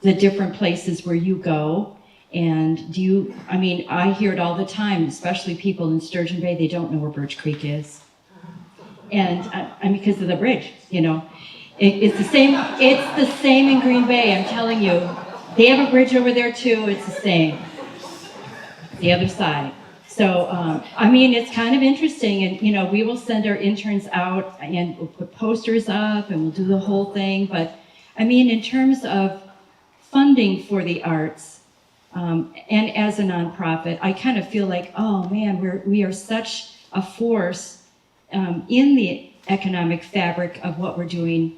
the different places where you go? And do you, I mean, I hear it all the time, especially people in Sturgeon Bay, they don't know where Birch Creek is. And because of the bridge, you know. It's the same in Green Bay, I'm telling you. They have a bridge over there too, it's the same. The other side. So, I mean, it's kind of interesting, and, you know, we will send our interns out and we'll put posters up and we'll do the whole thing. But, I mean, in terms of funding for the arts, and as a nonprofit, I kind of feel like, oh man, we are such a force in the economic fabric of what we're doing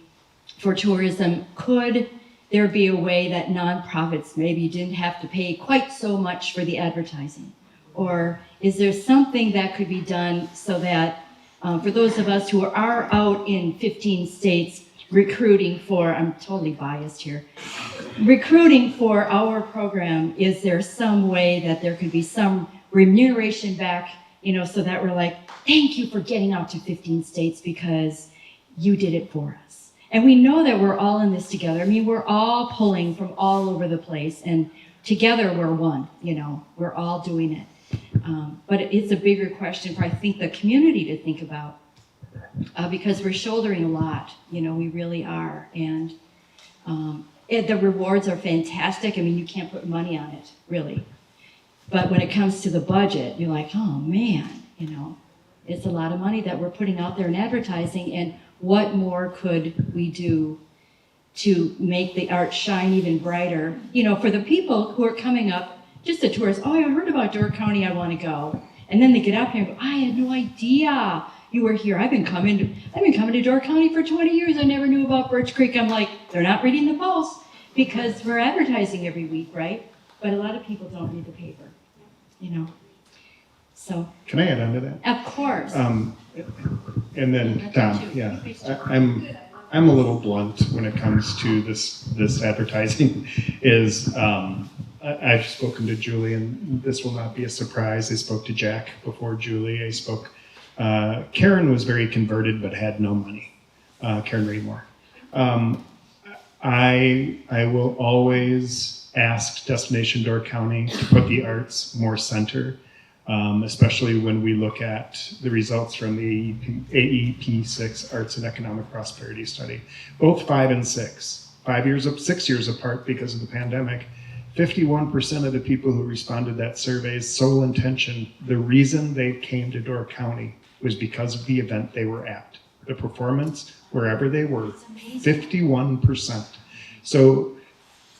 for tourism. Could there be a way that nonprofits maybe didn't have to pay quite so much for the advertising? Or is there something that could be done so that for those of us who are out in 15 states recruiting for, I'm totally biased here, recruiting for our program, is there some way that there could be some remuneration back, you know, so that we're like, thank you for getting out to 15 states because you did it for us. And we know that we're all in this together. I mean, we're all pulling from all over the place, and together we're one, you know, we're all doing it. But it's a bigger question for, I think, the community to think about. Because we're shouldering a lot, you know, we really are. And the rewards are fantastic. I mean, you can't put money on it, really. But when it comes to the budget, you're like, oh man, you know, it's a lot of money that we're putting out there in advertising, and what more could we do to make the art shine even brighter? You know, for the people who are coming up, just the tourists, oh, I heard about Door County, I want to go. And then they get up here and go, I had no idea you were here. I've been coming to Door County for 20 years. I never knew about Birch Creek. I'm like, they're not reading the Post because we're advertising every week, right? But a lot of people don't read the paper, you know. So. Can I add on to that? Of course. And then Tom, yeah, I'm a little blunt when it comes to this advertising. I've spoken to Julie, and this will not be a surprise. I spoke to Jack before Julie. Karen was very converted but had no money. Karen Raymore. I will always ask Destination Door County to put the arts more center, especially when we look at the results from the AEP 6 Arts and Economic Prosperity Study. Both 5 and 6, 6 years apart because of the pandemic. 51% of the people who responded to that survey's sole intention, the reason they came to Door County was because of the event they were at. The performance, wherever they were, 51%. So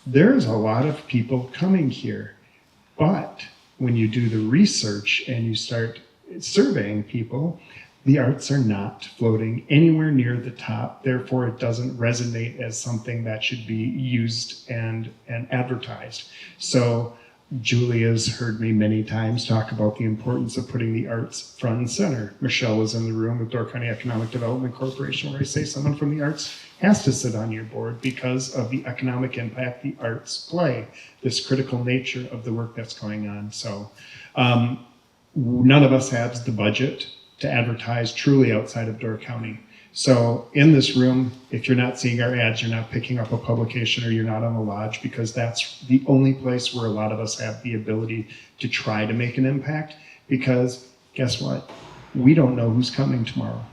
there's a lot of people coming here. But when you do the research and you start surveying people, the arts are not floating anywhere near the top. Therefore, it doesn't resonate as something that should be used and advertised. So Julia's heard me many times talk about the importance of putting the arts front and center. Michelle was in the room with Door County Economic Development Corporation where I say someone from the arts has to sit on your board because of the economic impact the arts play, this critical nature of the work that's going on. So none of us has the budget to advertise truly outside of Door County. So in this room, if you're not seeing our ads, you're not picking up a publication or you're not on the lodge, because that's the only place where a lot of us have the ability to try to make an impact. Because guess what? We don't know who's coming tomorrow.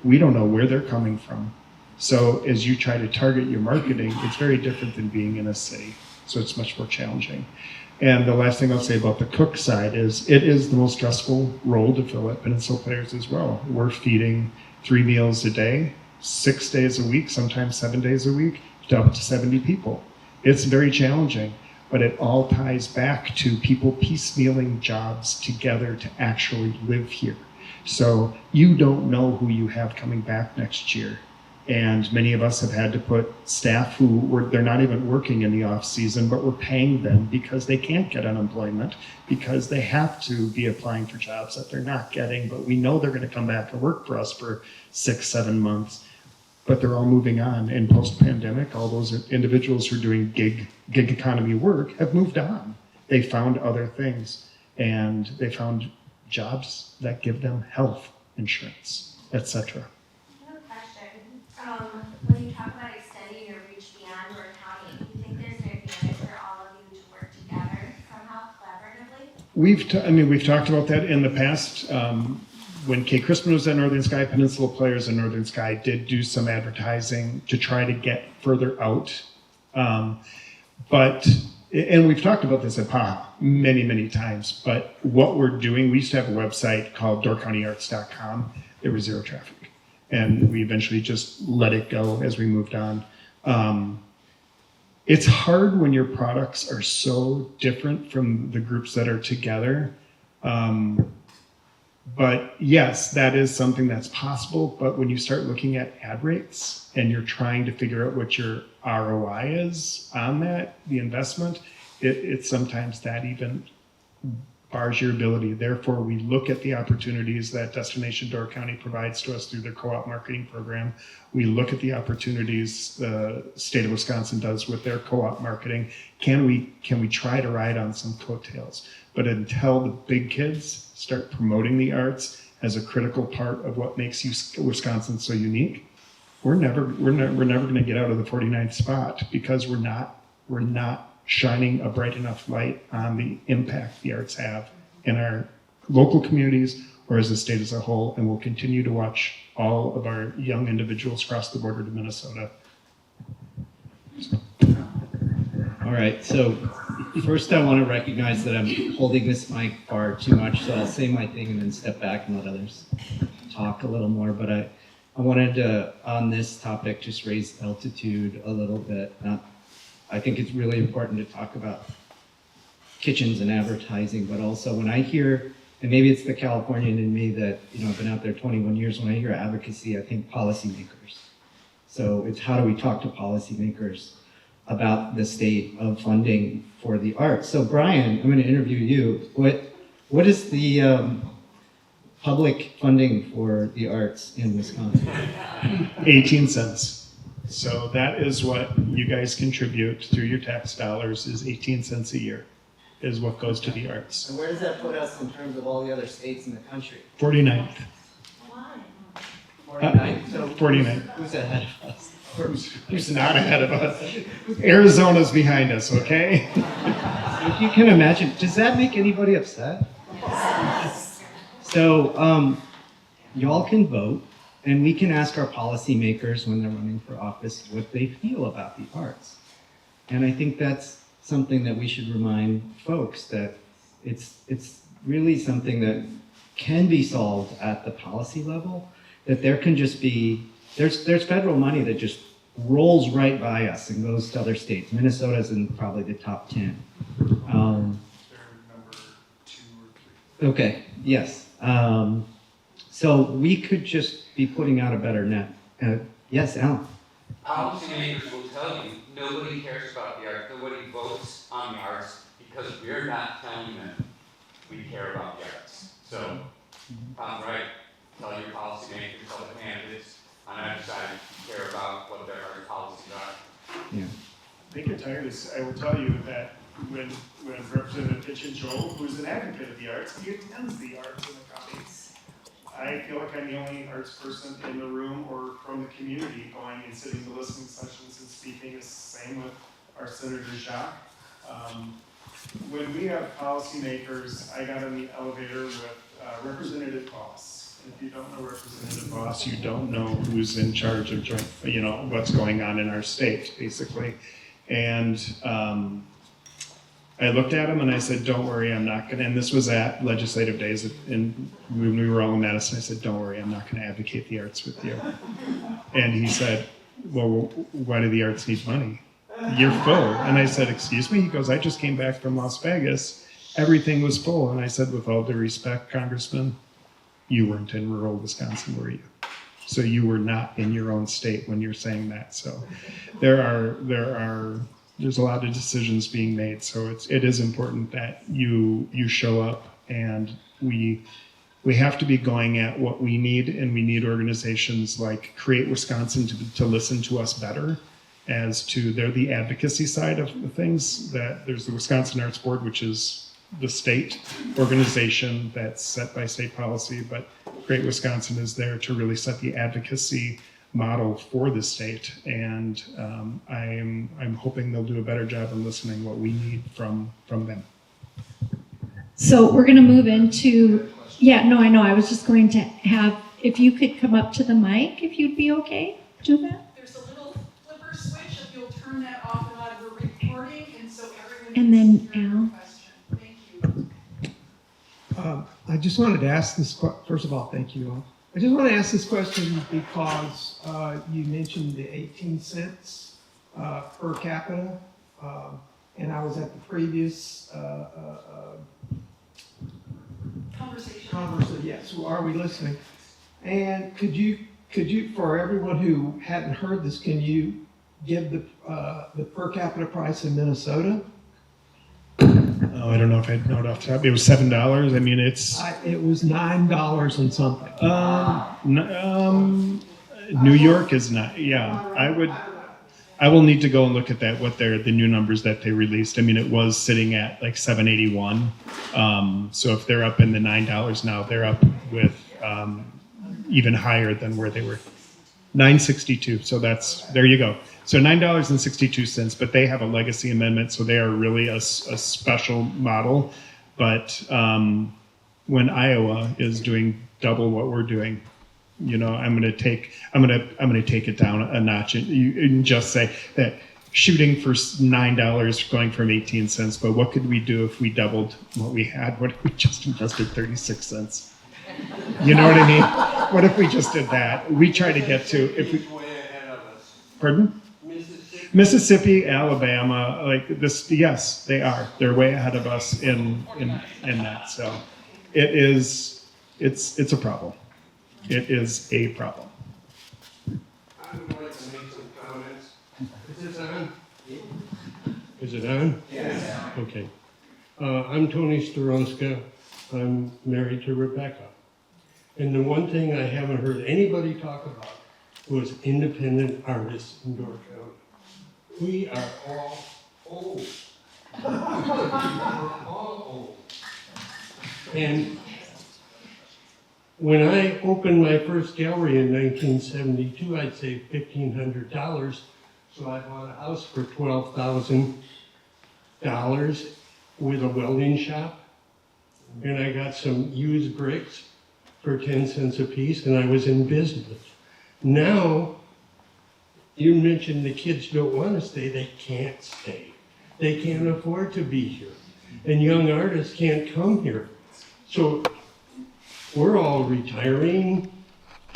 We don't know where they're coming from. So as you try to target your marketing, it's very different than being in a city. So it's much more challenging. And the last thing I'll say about the cook side is it is the most stressful role to fill at Peninsula Players as well. We're feeding 3 meals a day, 6 days a week, sometimes 7 days a week, to up to 70 people. It's very challenging, but it all ties back to people piecemealing jobs together to actually live here. So you don't know who you have coming back next year. And many of us have had to put staff they're not even working in the off season, but we're paying them because they can't get unemployment, because they have to be applying for jobs that they're not getting, but we know they're going to come back and work for us for 6-7 months. But they're all moving on. And post-pandemic, all those individuals who are doing gig economy work have moved on. They found other things, and they found jobs that give them health insurance, etc. When you talk about extending your reach beyond Door County, do you think there's an advantage for all of you to work together somehow collaboratively? We've talked about that in the past. When Kay Crispin was at Northern Sky, Peninsula Players in Northern Sky did do some advertising to try to get further out. And we've talked about this at PAHA many, many times, but what we're doing, we used to have a website called doorcountyarts.com. There was zero traffic. And we eventually just let it go as we moved on. It's hard when your products are so different from the groups that are together. But yes, that is something that's possible. But when you start looking at ad rates and you're trying to figure out what your ROI is on that, the investment, it's sometimes that even bars your ability. Therefore, we look at the opportunities that Destination Door County provides to us through their co-op marketing program. We look at the opportunities the state of Wisconsin does with their co-op marketing. Can we try to ride on some coattails? But until the big kids start promoting the arts as a critical part of what makes Wisconsin so unique, we're never going to get out of the 49th spot, because we're not shining a bright enough light on the impact the arts have in our local communities or as a state as a whole. And we'll continue to watch all of our young individuals cross the border to Minnesota. All right, so first I want to recognize that I'm holding this mic far too much, so I'll say my thing and then step back and let others talk a little more. But I wanted to, on this topic, just raise altitude a little bit. I think it's really important to talk about kitchens and advertising, but also when I hear, and maybe it's the Californian in me that, I've been out there 21 years, when I hear advocacy, I think policymakers. So it's how do we talk to policymakers about the state of funding for the arts? So Brian, I'm going to interview you. What is the public funding for the arts in Wisconsin? 18 cents. So that is what you guys contribute through your tax dollars, is 18 cents a year is what goes to the arts. And where does that put us in terms of all the other states in the country? 49th. Why? 49th? So 49th. who's ahead of us? Who's not ahead of us? Arizona's behind us, okay? If you can imagine, does that make anybody upset? So y'all can vote, and we can ask our policymakers when they're running for office what they feel about the arts. And I think that's something that we should remind folks, that it's really something that can be solved at the policy level, that there can just be, there's federal money that just rolls right by us and goes to other states. Minnesota's in probably the top 10. They're number 2 or 3. Okay, yes. So we could just be putting out a better net. Yes, Alan? Policymakers will tell you nobody cares about the arts, nobody votes on the arts because we're not telling them we care about the arts. So, Tom's right. Tell your policymakers, tell the candidates on either side care about what their art policies are. Yeah. They get tired. I will tell you that when Representative Pitch and Joel, who's an advocate of the arts, he attends the arts in the county. I feel like I'm the only arts person in the room or from the community going and sitting to listening sessions and speaking. It's the same with our Senator Jacques. When we have policymakers, I got on the elevator with Representative Boss. If you don't know Representative Boss, you don't know who's in charge of what's going on in our state, basically. And I looked at him and I said, don't worry, I'm not gonna, and this was at legislative days and when we were all in Madison, I said, don't worry, I'm not gonna advocate the arts with you. And he said, well, why do the arts need money? You're full. And I said, excuse me? He goes, I just came back from Las Vegas. Everything was full. And I said, with all due respect, Congressman, you weren't in rural Wisconsin, were you? So you were not in your own state when you're saying that. So there's a lot of decisions being made. So it is important that you show up, and we have to be going at what we need, and we need organizations like Create Wisconsin to listen to us better. As to they're the advocacy side of the things. That there's the Wisconsin Arts Board, which is the state organization that's set by state policy, but Create Wisconsin is there to really set the advocacy model for the state, and I'm hoping they'll do a better job of listening what we need from them. So we're going to move into, I know. I was just going to have, if you could come up to the mic, if you'd be okay, do that. There's a little flipper switch, if you'll turn that off and on, we're recording, and so everyone And can then hear your Al. question. Thank you. I just wanted to ask this, first of all, thank you all. I just want to ask this question because you mentioned the 18 cents per capita, and I was at the previous conversation. Yes, are we listening? And could you, for everyone who hadn't heard this, can you give the per capita price in Minnesota? Oh, I don't know if I know it off the top. It was $7. I mean, it was $9 and something. New York is not. Yeah, I will need to go and look at that. What the new numbers that they released. I mean, it was sitting at like $7.81. So if they're up in the $9 now, they're up with even higher than where they were. $9.62. So there you go. So $9.62, but they have a legacy amendment, so they are really a special model. But when Iowa is doing double what we're doing, I'm going to take it down a notch and just say that shooting for $9 going from 18 cents. But what could we do if we doubled what we had? What if we just invested 36 cents? You know what I mean? What if we just did that? We try to get to Pardon? Mississippi, Alabama, like this. Yes, they are. They're way ahead of us in that. So it's a problem. It is a problem. I would like to make some comments. Is this on? Is it on? Yes. Okay. I'm Tony Staronska. I'm married to Rebecca. And the one thing I haven't heard anybody talk about was independent artists in Door County. We are all old. We are all old. And when I opened my first gallery in 1972, I'd saved $1,500. So I bought a house for $12,000 with a welding shop. And I got some used bricks for 10 cents a piece, and I was in business. Now, you mentioned the kids don't want to stay. They can't stay. They can't afford to be here. And young artists can't come here. So we're all retiring.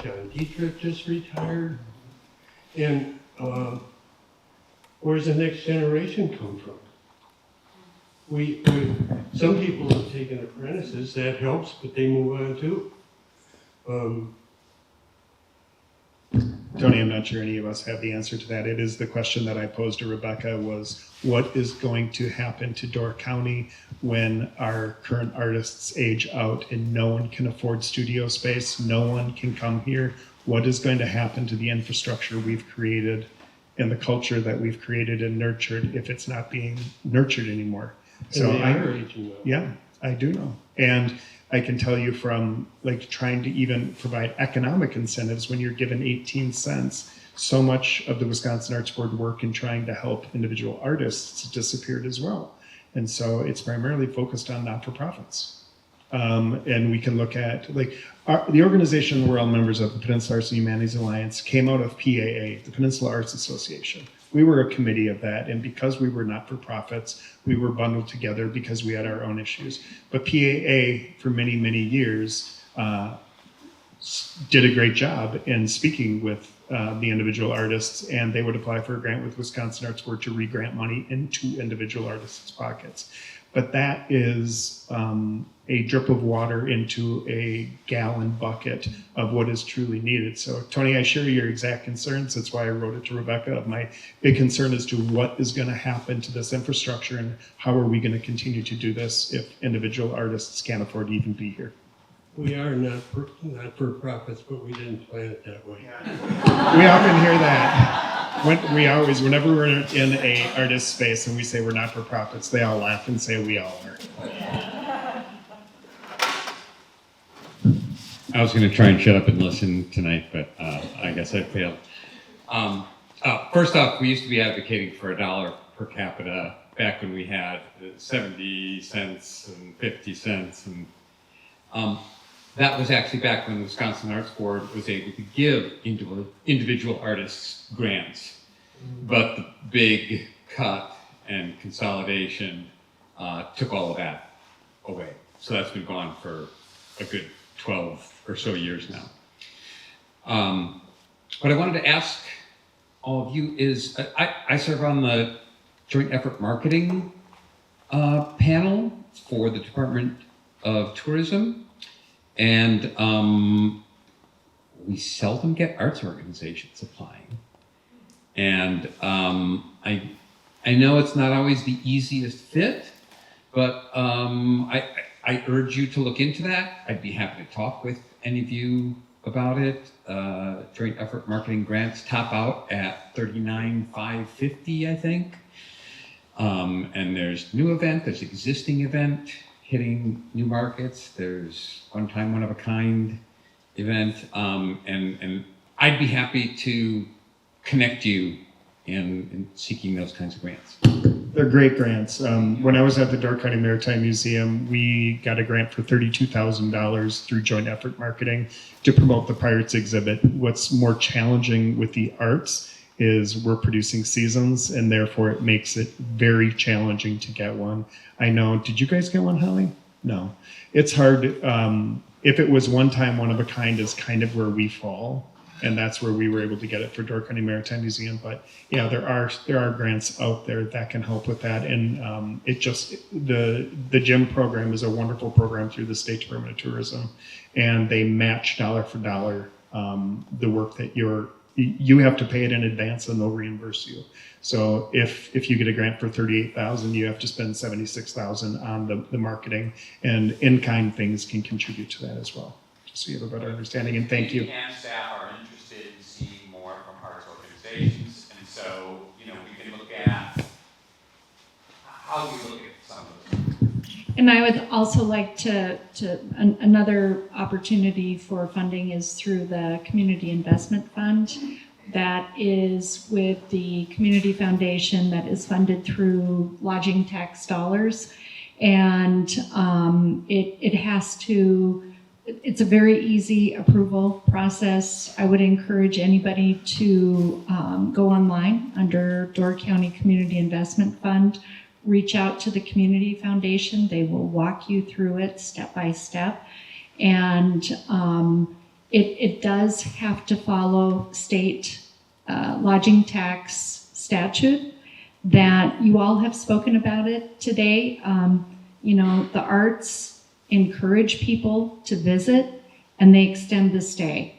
John Dietrich just retired. And where's the next generation come from? Some people have taken apprentices. That helps, but they move on too. Tony, I'm not sure any of us have the answer to that. It is the question that I posed to Rebecca was, what is going to happen to Door County when our current artists age out and no one can afford studio space, no one can come here? What is going to happen to the infrastructure we've created and the culture that we've created and nurtured if it's not being nurtured anymore? So yeah, I do know. And I can tell you from like trying to even provide economic incentives when you're given 18 cents, so much of the Wisconsin Arts Board work in trying to help individual artists disappeared as well. And so it's primarily focused on not-for-profits. And we can look at the organization we're all members of, the Peninsula Arts Humanities Alliance, came out of PAA, the Peninsula Arts Association. We were a committee of that, and because we were not-for-profits, we were bundled together because we had our own issues. But PAA, for many, many years, did a great job in speaking with the individual artists, and they would apply for a grant with Wisconsin Arts Board to re-grant money into individual artists' pockets. but that is a drip of water into a gallon bucket of what is truly needed. So Tony, I share your exact concerns. That's why I wrote it to Rebecca. My big concern is to what is going to happen to this infrastructure and how are we going to continue to do this if individual artists can't afford to even be here. We are not for profits, but we didn't plan it that way. We often hear that. Whenever we're in a artist space and we say we're not for profits, they all laugh and say we all are. I was going to try and shut up and listen tonight, but I guess I failed. First off, we used to be advocating for $1 per capita back when we had 70 cents and 50 cents. And that was actually back when the Wisconsin Arts Board was able to give individual artists grants. But the big cut and consolidation took all of that away. So that's been gone for a good 12 or so years now. What I wanted to ask all of you is, I serve on the Joint Effort Marketing panel for the Department of Tourism, and we seldom get arts organizations applying. And I know it's not always the easiest fit, but I urge you to look into that. I'd be happy to talk with any of you about it. Joint Effort Marketing grants top out at $39,550, I think. And there's new event, there's existing event hitting new markets, there's one-time, one-of-a-kind event, and I'd be happy to connect you in seeking those kinds of grants. They're great grants. When I was at the Door County Maritime Museum, we got a grant for $32,000 through Joint Effort Marketing to promote the Pirates exhibit. What's more challenging with the arts is we're producing seasons, and therefore it makes it very challenging to get one. I know, did you guys get one, Holly? No. It's hard. If it was one time, one of a kind is kind of where we fall. And that's where we were able to get it for Door County Maritime Museum. But yeah, there are grants out there that can help with that. And the GYM program is a wonderful program through the State Department of Tourism, and they match dollar for dollar the work that you have to pay it in advance, and they'll reimburse you. So if you get a grant for $38,000, you have to spend $76,000 on the marketing, and in-kind things can contribute to that as well. So you have a better understanding, and thank you. And staff are interested in seeing more from arts organizations, and so, we can look at how we look at some of those. And I would also like another opportunity for funding is through the Community Investment Fund. That is with the Community Foundation that is funded through lodging tax dollars. And it's a very easy approval process. I would encourage anybody to go online under Door County Community Investment Fund, reach out to the Community Foundation. They will walk you through it step by step. And it does have to follow state lodging tax statute that you all have spoken about it today. The arts encourage people to visit, and they extend the stay.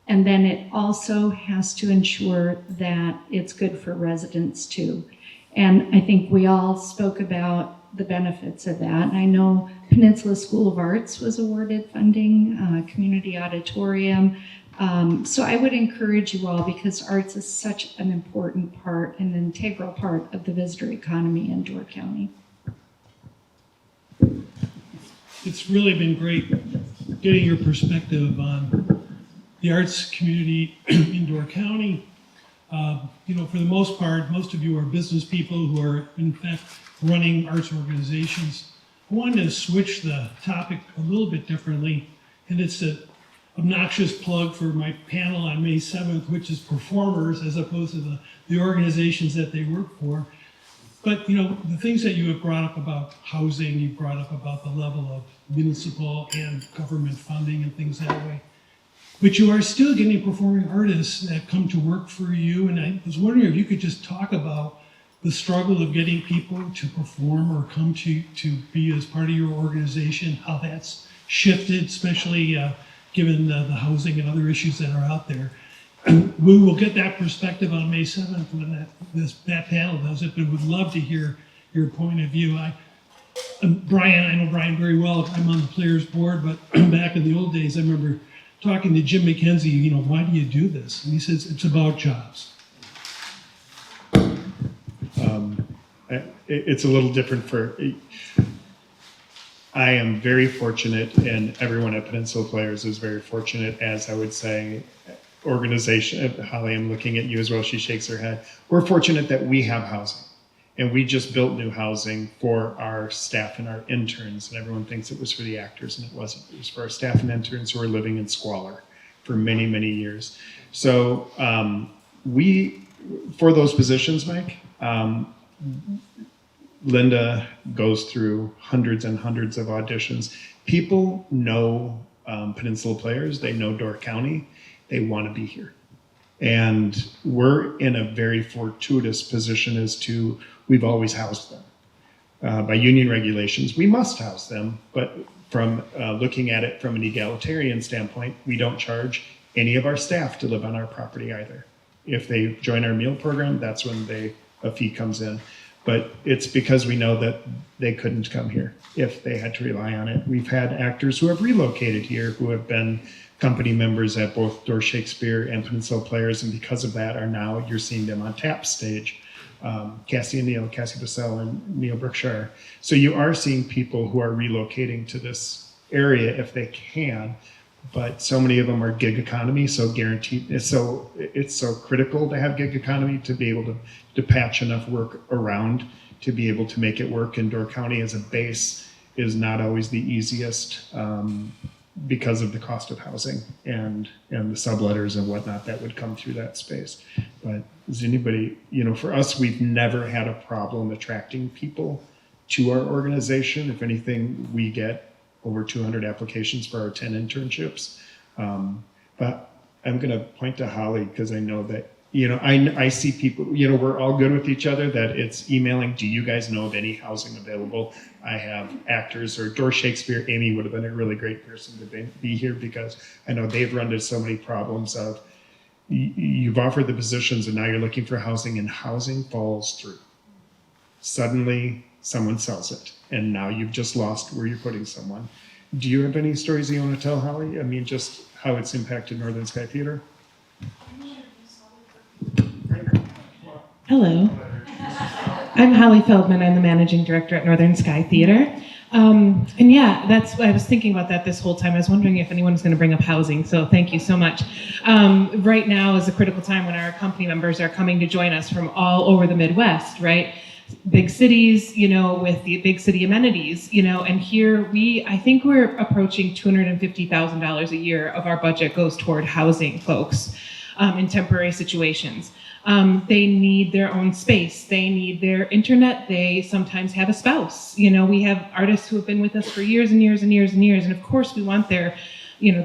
And then it also has to ensure that it's good for residents too. And I think we all spoke about the benefits of that. And I know Peninsula School of Arts was awarded funding, community auditorium. So I would encourage you all, because arts is such an important part, an integral part of the visitor economy in Door County. It's really been great getting your perspective on the arts community in Door County. For the most part, most of you are business people who are, in fact, running arts organizations. I wanted to switch the topic a little bit differently, and it's an obnoxious plug for my panel on May 7th, which is performers as opposed to the organizations that they work for. But, the things that you have brought up about housing, you brought up about the level of municipal and government funding and things that way. But you are still getting performing artists that come to work for you. And I was wondering if you could just talk about the struggle of getting people to perform or come to be as part of your organization, how that's shifted, especially given the housing and other issues that are out there. We will get that perspective on May 7th when that panel does it, but would love to hear your point of view. Brian, I know Brian very well. I'm on the players board, but back in the old days, I remember talking to Jim McKenzie, why do you do this? And he says, it's about jobs. It's a little different I am very fortunate, and everyone at Peninsula Players is very fortunate, as I would say, organization. Holly, I'm looking at you as well. She shakes her head. We're fortunate that we have housing, and we just built new housing for our staff and our interns, and everyone thinks it was for the actors, and it wasn't. It was for our staff and interns who are living in squalor for many, many years. So for those positions, Mike, Linda goes through hundreds and hundreds of auditions. People know Peninsula Players. They know Door County. They want to be here. And we're in a very fortuitous position as to we've always housed them. By union regulations, we must house them. But from looking at it from an egalitarian standpoint, we don't charge any of our staff to live on our property either. If they join our meal program, that's when a fee comes in. But it's because we know that they couldn't come here if they had to rely on it. We've had actors who have relocated here who have been company members at both Door Shakespeare and Peninsula Players, and because of that you're seeing them on tap stage. Cassie Bissell and Neil Brookshire. So you are seeing people who are relocating to this area if they can, but so many of them are gig economy, so guaranteed. So it's so critical to have gig economy to be able to patch enough work around to be able to make it work. And Door County as a base is not always the easiest because of the cost of housing and the subletters and whatnot that would come through that space. But is anybody, for us, we've never had a problem attracting people to our organization. If anything, we get over 200 applications for our 10 internships. But I'm going to point to Holly because I know that, I see people, we're all good with each other, that it's emailing, do you guys know of any housing available? I have actors, or Door Shakespeare, Amy would have been a really great person to be here because I know they've run into so many problems of you've offered the positions and now you're looking for housing and housing falls through. Suddenly someone sells it and now you've just lost where you're putting someone. Do you have any stories you want to tell, Holly? I mean, just how it's impacted Northern Sky Theater? Hello. I'm Holly Feldman. I'm the managing director at Northern Sky Theater. And yeah, I was thinking about that this whole time. I was wondering if anyone was going to bring up housing, so thank you so much. Right now is a critical time when our company members are coming to join us from all over the Midwest, right? Big cities, with the big city amenities, and here I think we're approaching $250,000 a year of our budget goes toward housing folks in temporary situations. They need their own space. They need their internet. They sometimes have a spouse. We have artists who have been with us for years and years and years and years. And of course we want their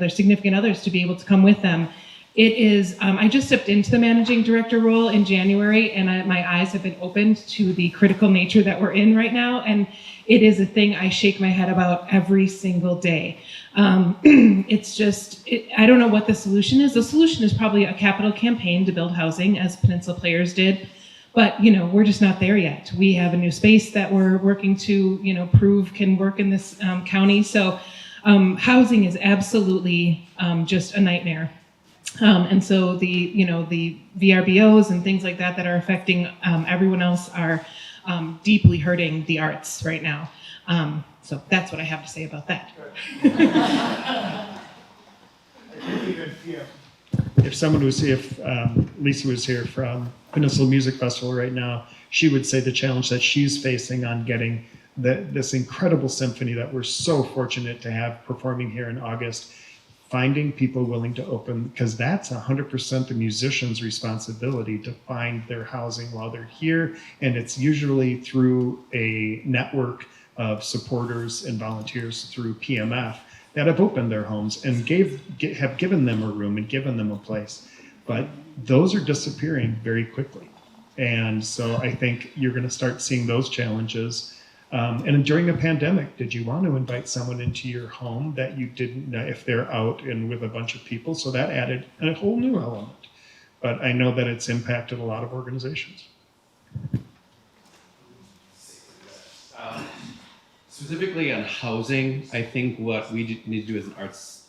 significant others to be able to come with them. It is, I just stepped into the managing director role in January and my eyes have been opened to the critical nature that we're in right now. And it is a thing I shake my head about every single day. It's just, I don't know what the solution is. The solution is probably a capital campaign to build housing, as Peninsula Players did. But, we're just not there yet. We have a new space that we're working to, prove can work in this county. So housing is absolutely just a nightmare. And so the VRBOs and things like that are affecting everyone else are deeply hurting the arts right now. So that's what I have to say about that. If Lisa was here from Peninsula Music Festival right now, she would say the challenge that she's facing on getting this incredible symphony that we're so fortunate to have performing here in August, finding people willing to open, because that's 100% the musician's responsibility to find their housing while they're here. And it's usually through a network of supporters and volunteers through PMF that have opened their homes and have given them a room and given them a place. But those are disappearing very quickly. And so I think you're going to start seeing those challenges. And during the pandemic, did you want to invite someone into your home that you didn't know if they're out and with a bunch of people? So that added a whole new element. But I know that it's impacted a lot of organizations. Specifically on housing, I think what we need to do as an arts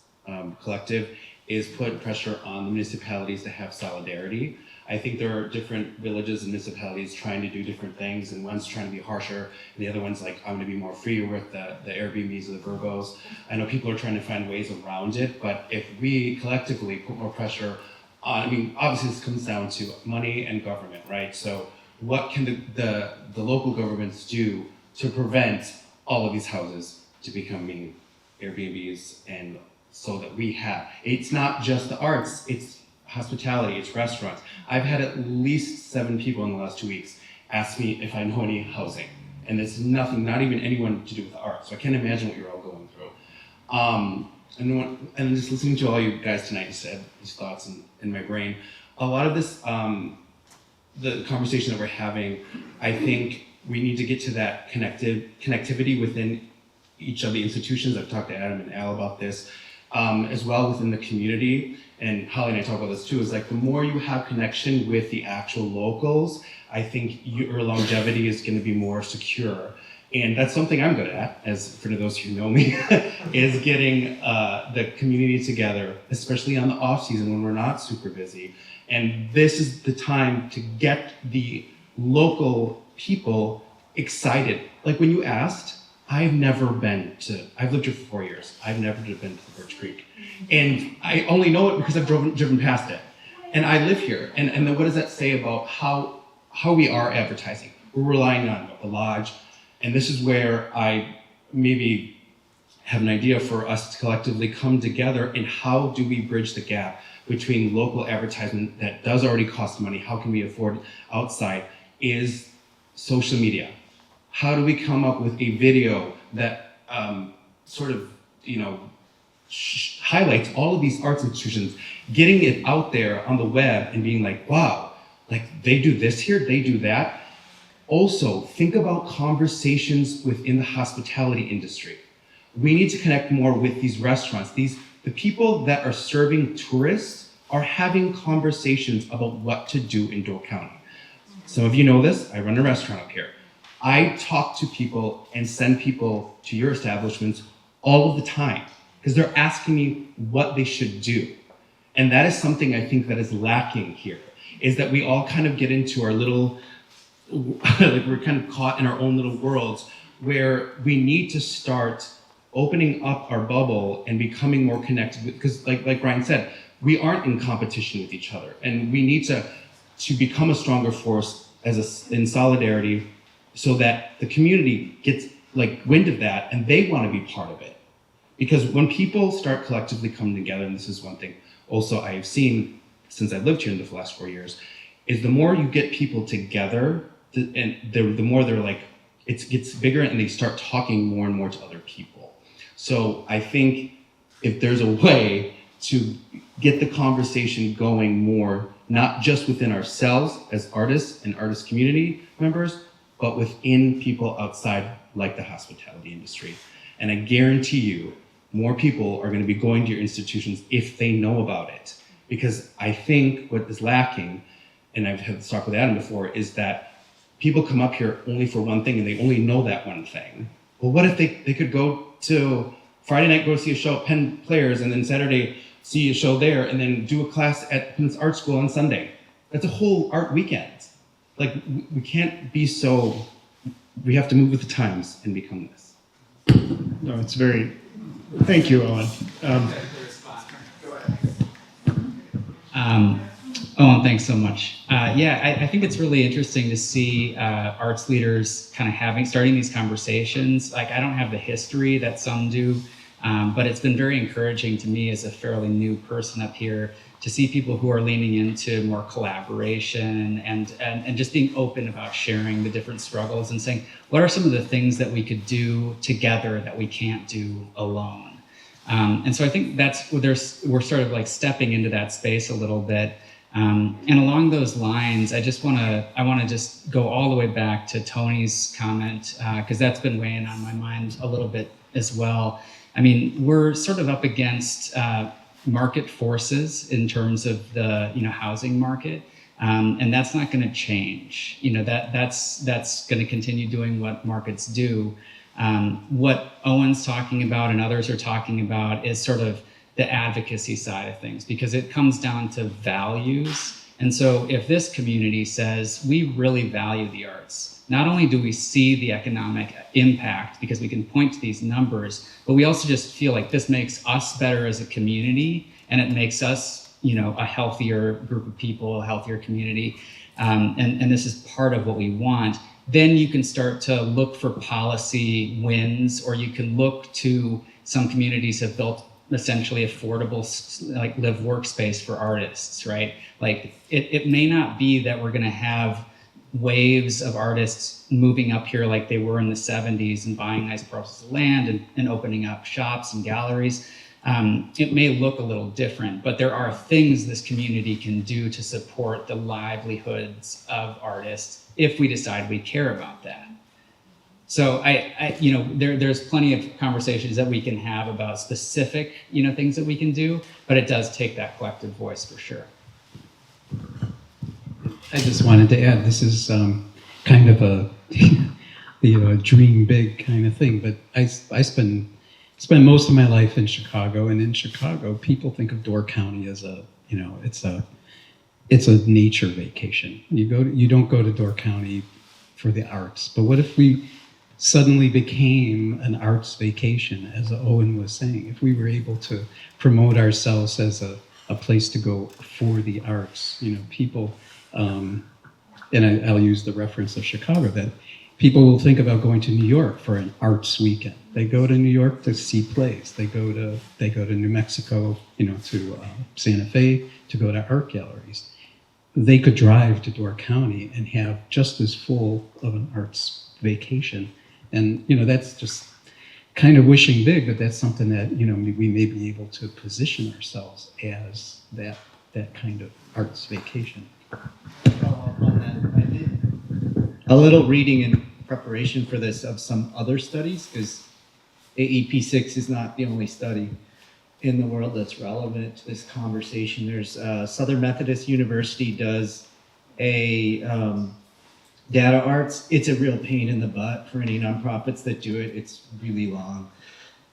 collective is put pressure on the municipalities to have solidarity. I think there are different villages and municipalities trying to do different things, and one's trying to be harsher, and the other one's like, I'm gonna be more free with the Airbnbs or the Virgos. I know people are trying to find ways around it, but if we collectively put more pressure on, I mean, obviously this comes down to money and government, right? So what can the local governments do to prevent all of these houses to becoming Airbnbs, and so that we have, it's not just the arts, it's hospitality, it's restaurants. I've had at least 7 people in the last 2 weeks ask me if I know any housing, and it's nothing, not even anyone to do with the arts. So I can't imagine what you're all going through. And just listening to all you guys tonight said these thoughts in my brain, a lot of this, the conversation that we're having, I think we need to get to that connectivity within each of the institutions. I've talked to Adam and Al about this, as well within the community. And Holly and I talk about this too, is like the more you have connection with the actual locals, I think your longevity is going to be more secure. And that's something I'm good at, as for those who know me, is getting the community together, especially on the off season when we're not super busy. And this is the time to get the local people excited. Like when you asked, I've lived here for 4 years. I've never been to the Birch Creek. And I only know it because I've driven past it. And I live here. And then what does that say about how we are advertising? We're relying on the lodge. And this is where I maybe have an idea for us to collectively come together, and how do we bridge the gap between local advertisement that does already cost money, how can we afford outside, is social media. How do we come up with a video that sort of, highlights all of these arts institutions, getting it out there on the web and being like, wow, like they do this here, they do that. Also, think about conversations within the hospitality industry. We need to connect more with these restaurants. The people that are serving tourists are having conversations about what to do in Door County. Some of you know this, I run a restaurant up here. I talk to people and send people to your establishments all of the time because they're asking me what they should do. And that is something I think that is lacking here, is that we all kind of get into our little, like we're kind of caught in our own little worlds, where we need to start opening up our bubble and becoming more connected. Because like Brian said, we aren't in competition with each other, and we need to become a stronger force in solidarity, so that the community gets like wind of that and they want to be part of it. Because when people start collectively coming together, and this is one thing also I have seen since I've lived here in the last 4 years, is the more you get people together, and the more they're like, it gets bigger and they start talking more and more to other people. So I think if there's a way to get the conversation going more, not just within ourselves as artists and artist community members, but within people outside, like the hospitality industry. And I guarantee you, more people are going to be going to your institutions if they know about it. Because I think what is lacking, and I've had this talk with Adam before, is that people come up here only for one thing and they only know that one thing. Well, what if they could go to Friday night, go see a show at Penn Players, and then Saturday see a show there, and then do a class at Peninsula Arts School on Sunday? That's a whole art weekend. Like, we can't be so, we have to move with the times and become this. No, it's very, thank you, Owen. Owen, thanks so much. I think it's really interesting to see arts leaders kind of starting these conversations. Like, I don't have the history that some do, but it's been very encouraging to me as a fairly new person up here to see people who are leaning into more collaboration and just being open about sharing the different struggles and saying, what are some of the things that we could do together that we can't do alone? And so I think we're sort of like stepping into that space a little bit. And along those lines, I want to just go all the way back to Tony's comment, because that's been weighing on my mind a little bit as well. I mean, we're sort of up against market forces in terms of the housing market, and that's not going to change. That's going to continue doing what markets do. What Owen's talking about and others are talking about is sort of the advocacy side of things, because it comes down to values. And so if this community says, we really value the arts, not only do we see the economic impact because we can point to these numbers, but we also just feel like this makes us better as a community, and it makes us, a healthier group of people, a healthier community. And this is part of what we want. Then you can start to look for policy wins, or you can look to, some communities have built essentially affordable like live workspace for artists, right? Like it may not be that we're going to have waves of artists moving up here like they were in the 70s and buying nice parcels of land and opening up shops and galleries. It may look a little different, but there are things this community can do to support the livelihoods of artists if we decide we care about that. So there's plenty of conversations that we can have about specific, things that we can do, but it does take that collective voice for sure. I just wanted to add, this is kind of a dream big kind of thing, but I spend most of my life in Chicago, and in Chicago, people think of Door County as it's a nature vacation. You don't go to Door County for the arts, but what if we suddenly became an arts vacation, as Owen was saying? If we were able to promote ourselves as a place to go for the arts, people, and I'll use the reference of Chicago, that people will think about going to New York for an arts weekend. They go to New York to see plays. They go to New Mexico, to Santa Fe to go to art galleries. They could drive to Door County and have just as full of an arts vacation. And, that's just kind of wishing big, but that's something that, we may be able to position ourselves as that kind of arts vacation. I did a little reading in preparation for this of some other studies, because AEP6 is not the only study in the world that's relevant to this conversation. There's Southern Methodist University does a data arts. It's a real pain in the butt for any nonprofits that do it. It's really long.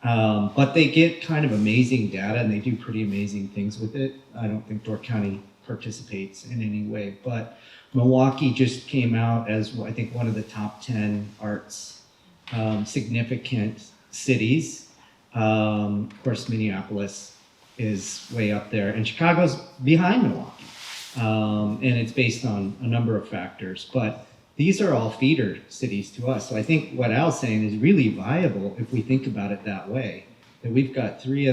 But they get kind of amazing data, and they do pretty amazing things with it. I don't think Door County participates in any way, but Milwaukee just came out as, I think, one of the top 10 arts significant cities. Of course, Minneapolis is way up there, and Chicago's behind Milwaukee. And it's based on a number of factors, but these are all feeder cities to us. So I think what Al's saying is really viable if we think about it that way, that we've got three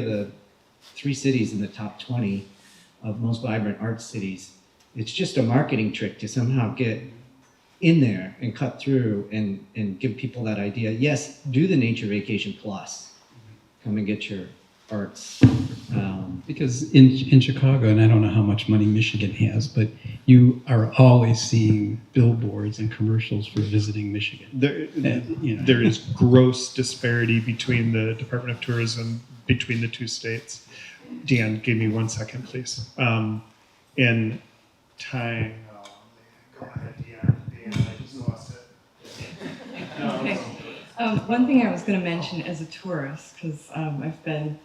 cities in the top 20 of most vibrant arts cities. It's just a marketing trick to somehow get in there and cut through and give people that idea. Yes, do the Nature Vacation Plus. Come and get your arts. Because in Chicago, and I don't know how much money Michigan has, but you are always seeing billboards and commercials for visiting Michigan. There is gross disparity between the Department of Tourism between the two states. Dan, give me 1 second, please. In time, go ahead, Dan, I just lost it. Okay. One thing I was going to mention as a tourist, because I've been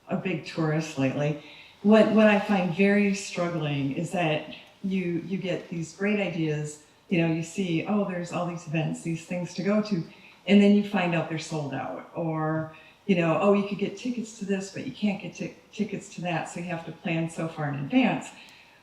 a big tourist lately, what I find very struggling is that you get these great ideas, you see, there's all these events, these things to go to, and then you find out they're sold out, or you could get tickets to this, but you can't get tickets to that, so you have to plan so far in advance.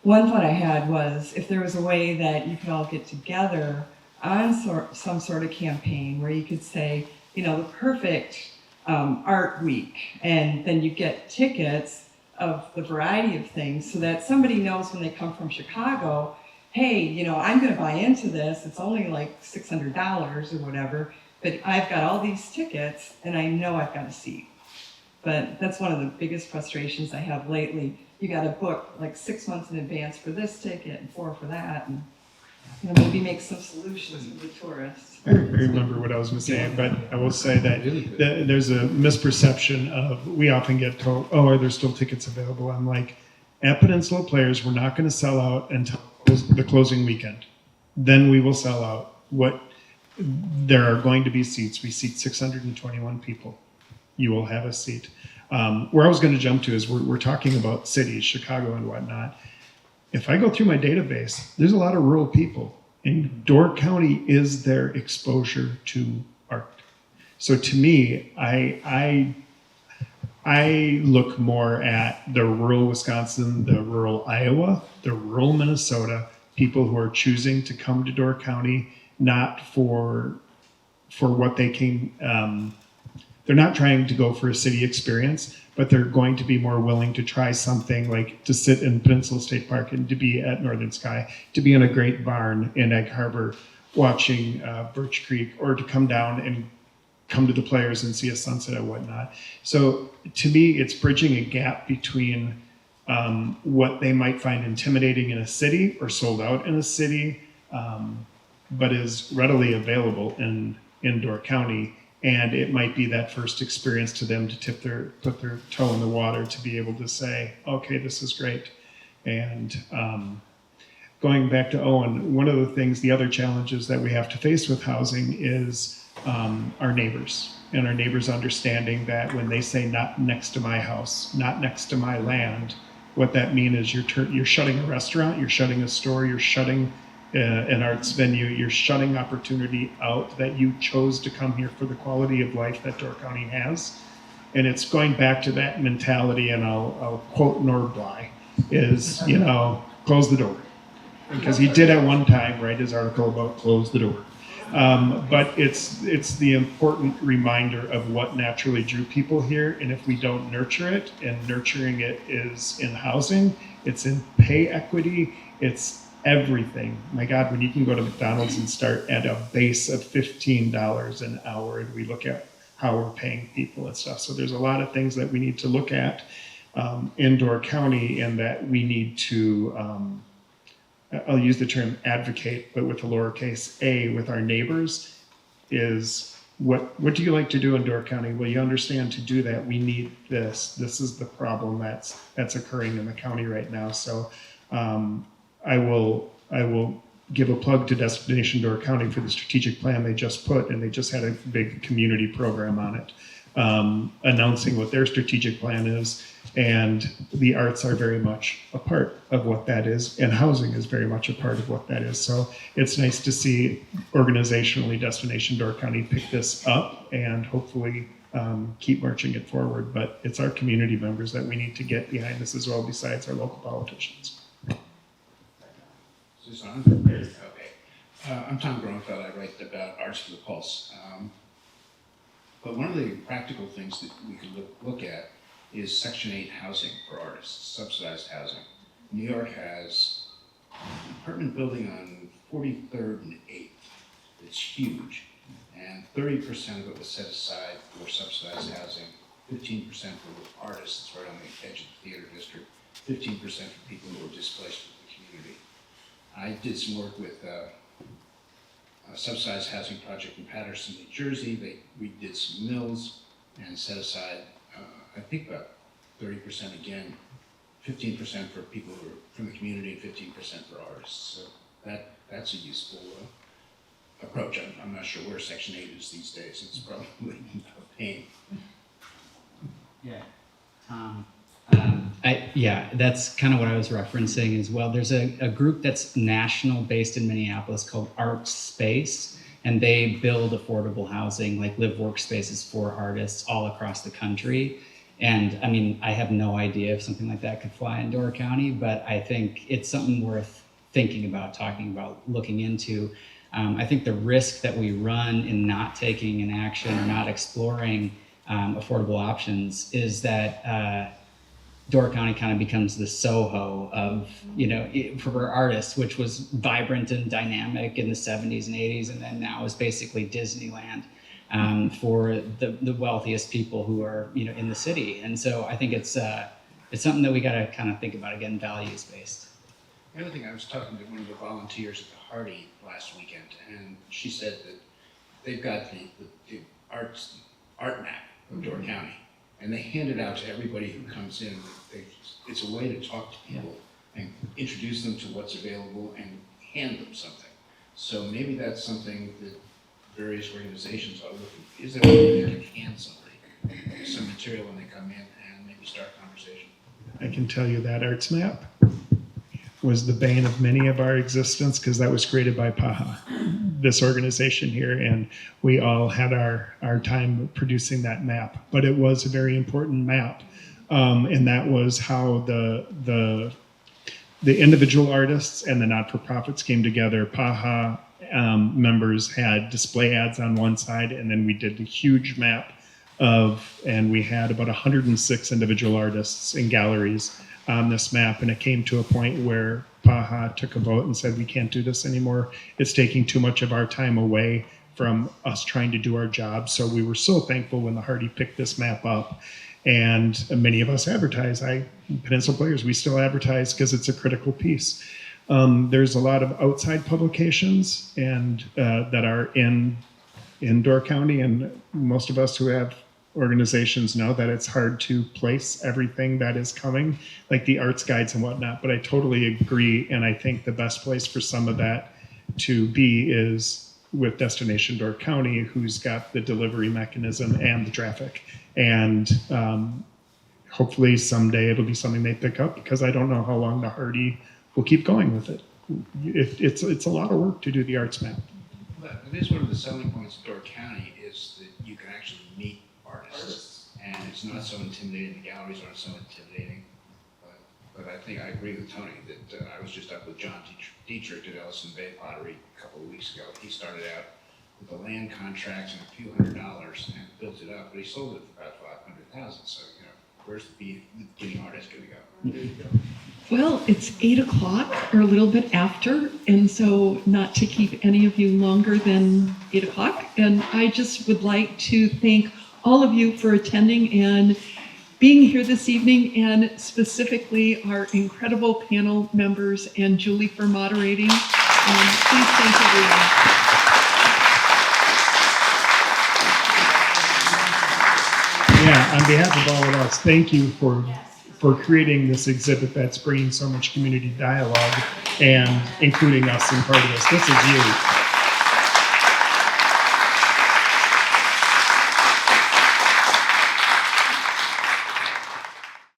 One thought I had was if there was a way that you could all get together on some sort of campaign where you could say, the perfect art week, and then you get tickets of the variety of things so that somebody knows when they come from Chicago, hey, I'm going to buy into this. It's only like $600 or whatever, but I've got all these tickets and I know I've got a seat. But that's one of the biggest frustrations I have lately. you got to book like 6 months in advance for this ticket and 4 for that, and maybe make some solutions for the tourists. I remember what I was going to say, but I will say that there's a misperception of, we often get told, oh, are there still tickets available? I'm like, at Peninsula Players, we're not going to sell out until the closing weekend. Then we will sell out. There are going to be seats. We seat 621 people. You will have a seat. Where I was going to jump to is we're talking about cities, Chicago and whatnot. If I go through my database, there's a lot of rural people, and Door County is their exposure to art. So to me, I look more at the rural Wisconsin, the rural Iowa, the rural Minnesota, people who are choosing to come to Door County, not for what they came. They're not trying to go for a city experience, but they're going to be more willing to try something like to sit in Peninsula State Park and to be at Northern Sky, to be in a great barn in Egg Harbor watching Birch Creek, or to come down and come to the Players and see a sunset and whatnot. So to me, it's bridging a gap between what they might find intimidating in a city or sold out in a city, but is readily available in Door County. And it might be that first experience to them to put their toe in the water to be able to say, okay, this is great. And going back to Owen, one of the things, the other challenges that we have to face with housing is our neighbors, and our neighbors understanding that when they say not next to my house, not next to my land, what that means is you're shutting a restaurant, you're shutting a store, you're shutting an arts venue, you're shutting opportunity out that you chose to come here for the quality of life that Door County has. And it's going back to that mentality, and I'll quote Nordbly, is, close the door. Because he did at one time write his article about close the door. But it's the important reminder of what naturally drew people here, and if we don't nurture it, and nurturing it is in housing, it's in pay equity, it's everything. My God, when you can go to McDonald's and start at a base of $15 an hour, and we look at how we're paying people and stuff. So there's a lot of things that we need to look at in Door County, and that we need to, I'll use the term advocate, but with a lowercase a, with our neighbors, is what do you like to do in Door County? Well, you understand, to do that, we need this. This is the problem that's occurring in the county right now. So I will give a plug to Destination Door County for the strategic plan they just put, and they just had a big community program on it, announcing what their strategic plan is. And the arts are very much a part of what that is, and housing is very much a part of what that is. So it's nice to see organizationally Destination Door County pick this up and hopefully keep marching it forward. But it's our community members that we need to get behind this as well, besides our local politicians. Is this on? Okay. I'm Tom Gronfeld. I write about Arts for the Pulse. But one of the practical things that we could look at is Section 8 housing for artists, subsidized housing. New York has an apartment building on 43rd and 8th that's huge, and 30% of it was set aside for subsidized housing, 15% for artists right on the edge of the theater district, 15% for people who were displaced from the community. I did some work with a subsidized housing project in Paterson, New Jersey. We did some mills and set aside, I think about 30% again, 15% for people who are from the community and 15% for artists. So that's a useful approach. I'm not sure where Section 8 is these days. It's probably a pain. Yeah. That's kind of what I was referencing as well. There's a group that's national, based in Minneapolis, called Arts Space, and they build affordable housing, like live workspaces for artists all across the country. And I mean, I have no idea if something like that could fly in Door County, but I think it's something worth thinking about, talking about, looking into. I think the risk that we run in not taking an action or not exploring affordable options is that Door County kind of becomes the Soho of, for artists, which was vibrant and dynamic in the 70s and 80s, and then now is basically Disneyland for the wealthiest people who are, in the city. And so I think it's it's something that we got to kind of think about again, values based. The other thing, I was talking to one of the volunteers at the Hardy last weekend, and she said that they've got the art map of Door County, and they hand it out to everybody who comes in. It's a way to talk to people and introduce them to what's available and hand them something. So maybe that's something that various organizations are looking. Is there a way they can hand somebody some material when they come in and maybe start a conversation? I can tell you that arts map was the bane of many of our existence because that was created by PAHA, this organization here, and we all had our time producing that map. But it was a very important map, and that was how the individual artists and the not-for-profits came together. PAHA members had display ads on one side, and then we did a huge map and we had about 106 individual artists and galleries on this map, and it came to a point where PAHA took a vote and said, we can't do this anymore. It's taking too much of our time away from us trying to do our job. So we were so thankful when the Hardy picked this map up. And many of us advertise. Peninsula Players, we still advertise because it's a critical piece. There's a lot of outside publications and that are in Door County, and most of us who have organizations know that it's hard to place everything that is coming, like the arts guides and whatnot. But I totally agree, and I think the best place for some of that to be is with Destination Door County, who's got the delivery mechanism and the traffic. And hopefully someday it'll be something they pick up, because I don't know how long the Hardy will keep going with it. It's a lot of work to do the arts map. But it is one of the selling points of Door County is that you can actually meet artists, and it's not so intimidating. The galleries aren't so intimidating. But I think I agree with Tony that I was just up with John Dietrich at Ellison Bay Pottery a couple of weeks ago. He started out with a land contract and a few $100s and built it up, but he sold it for about $500,000. So, you know, where's the beginning artist going to go? Well, it's 8 o'clock or a little bit after, and so not to keep any of you longer than 8 o'clock. And I just would like to thank all of you for attending and being here this evening, and specifically our incredible panel members and Julie for moderating. Please thank everyone. Yeah, on behalf of all of us, thank you for creating this exhibit that's bringing so much community dialogue and including us in part of this. This is you.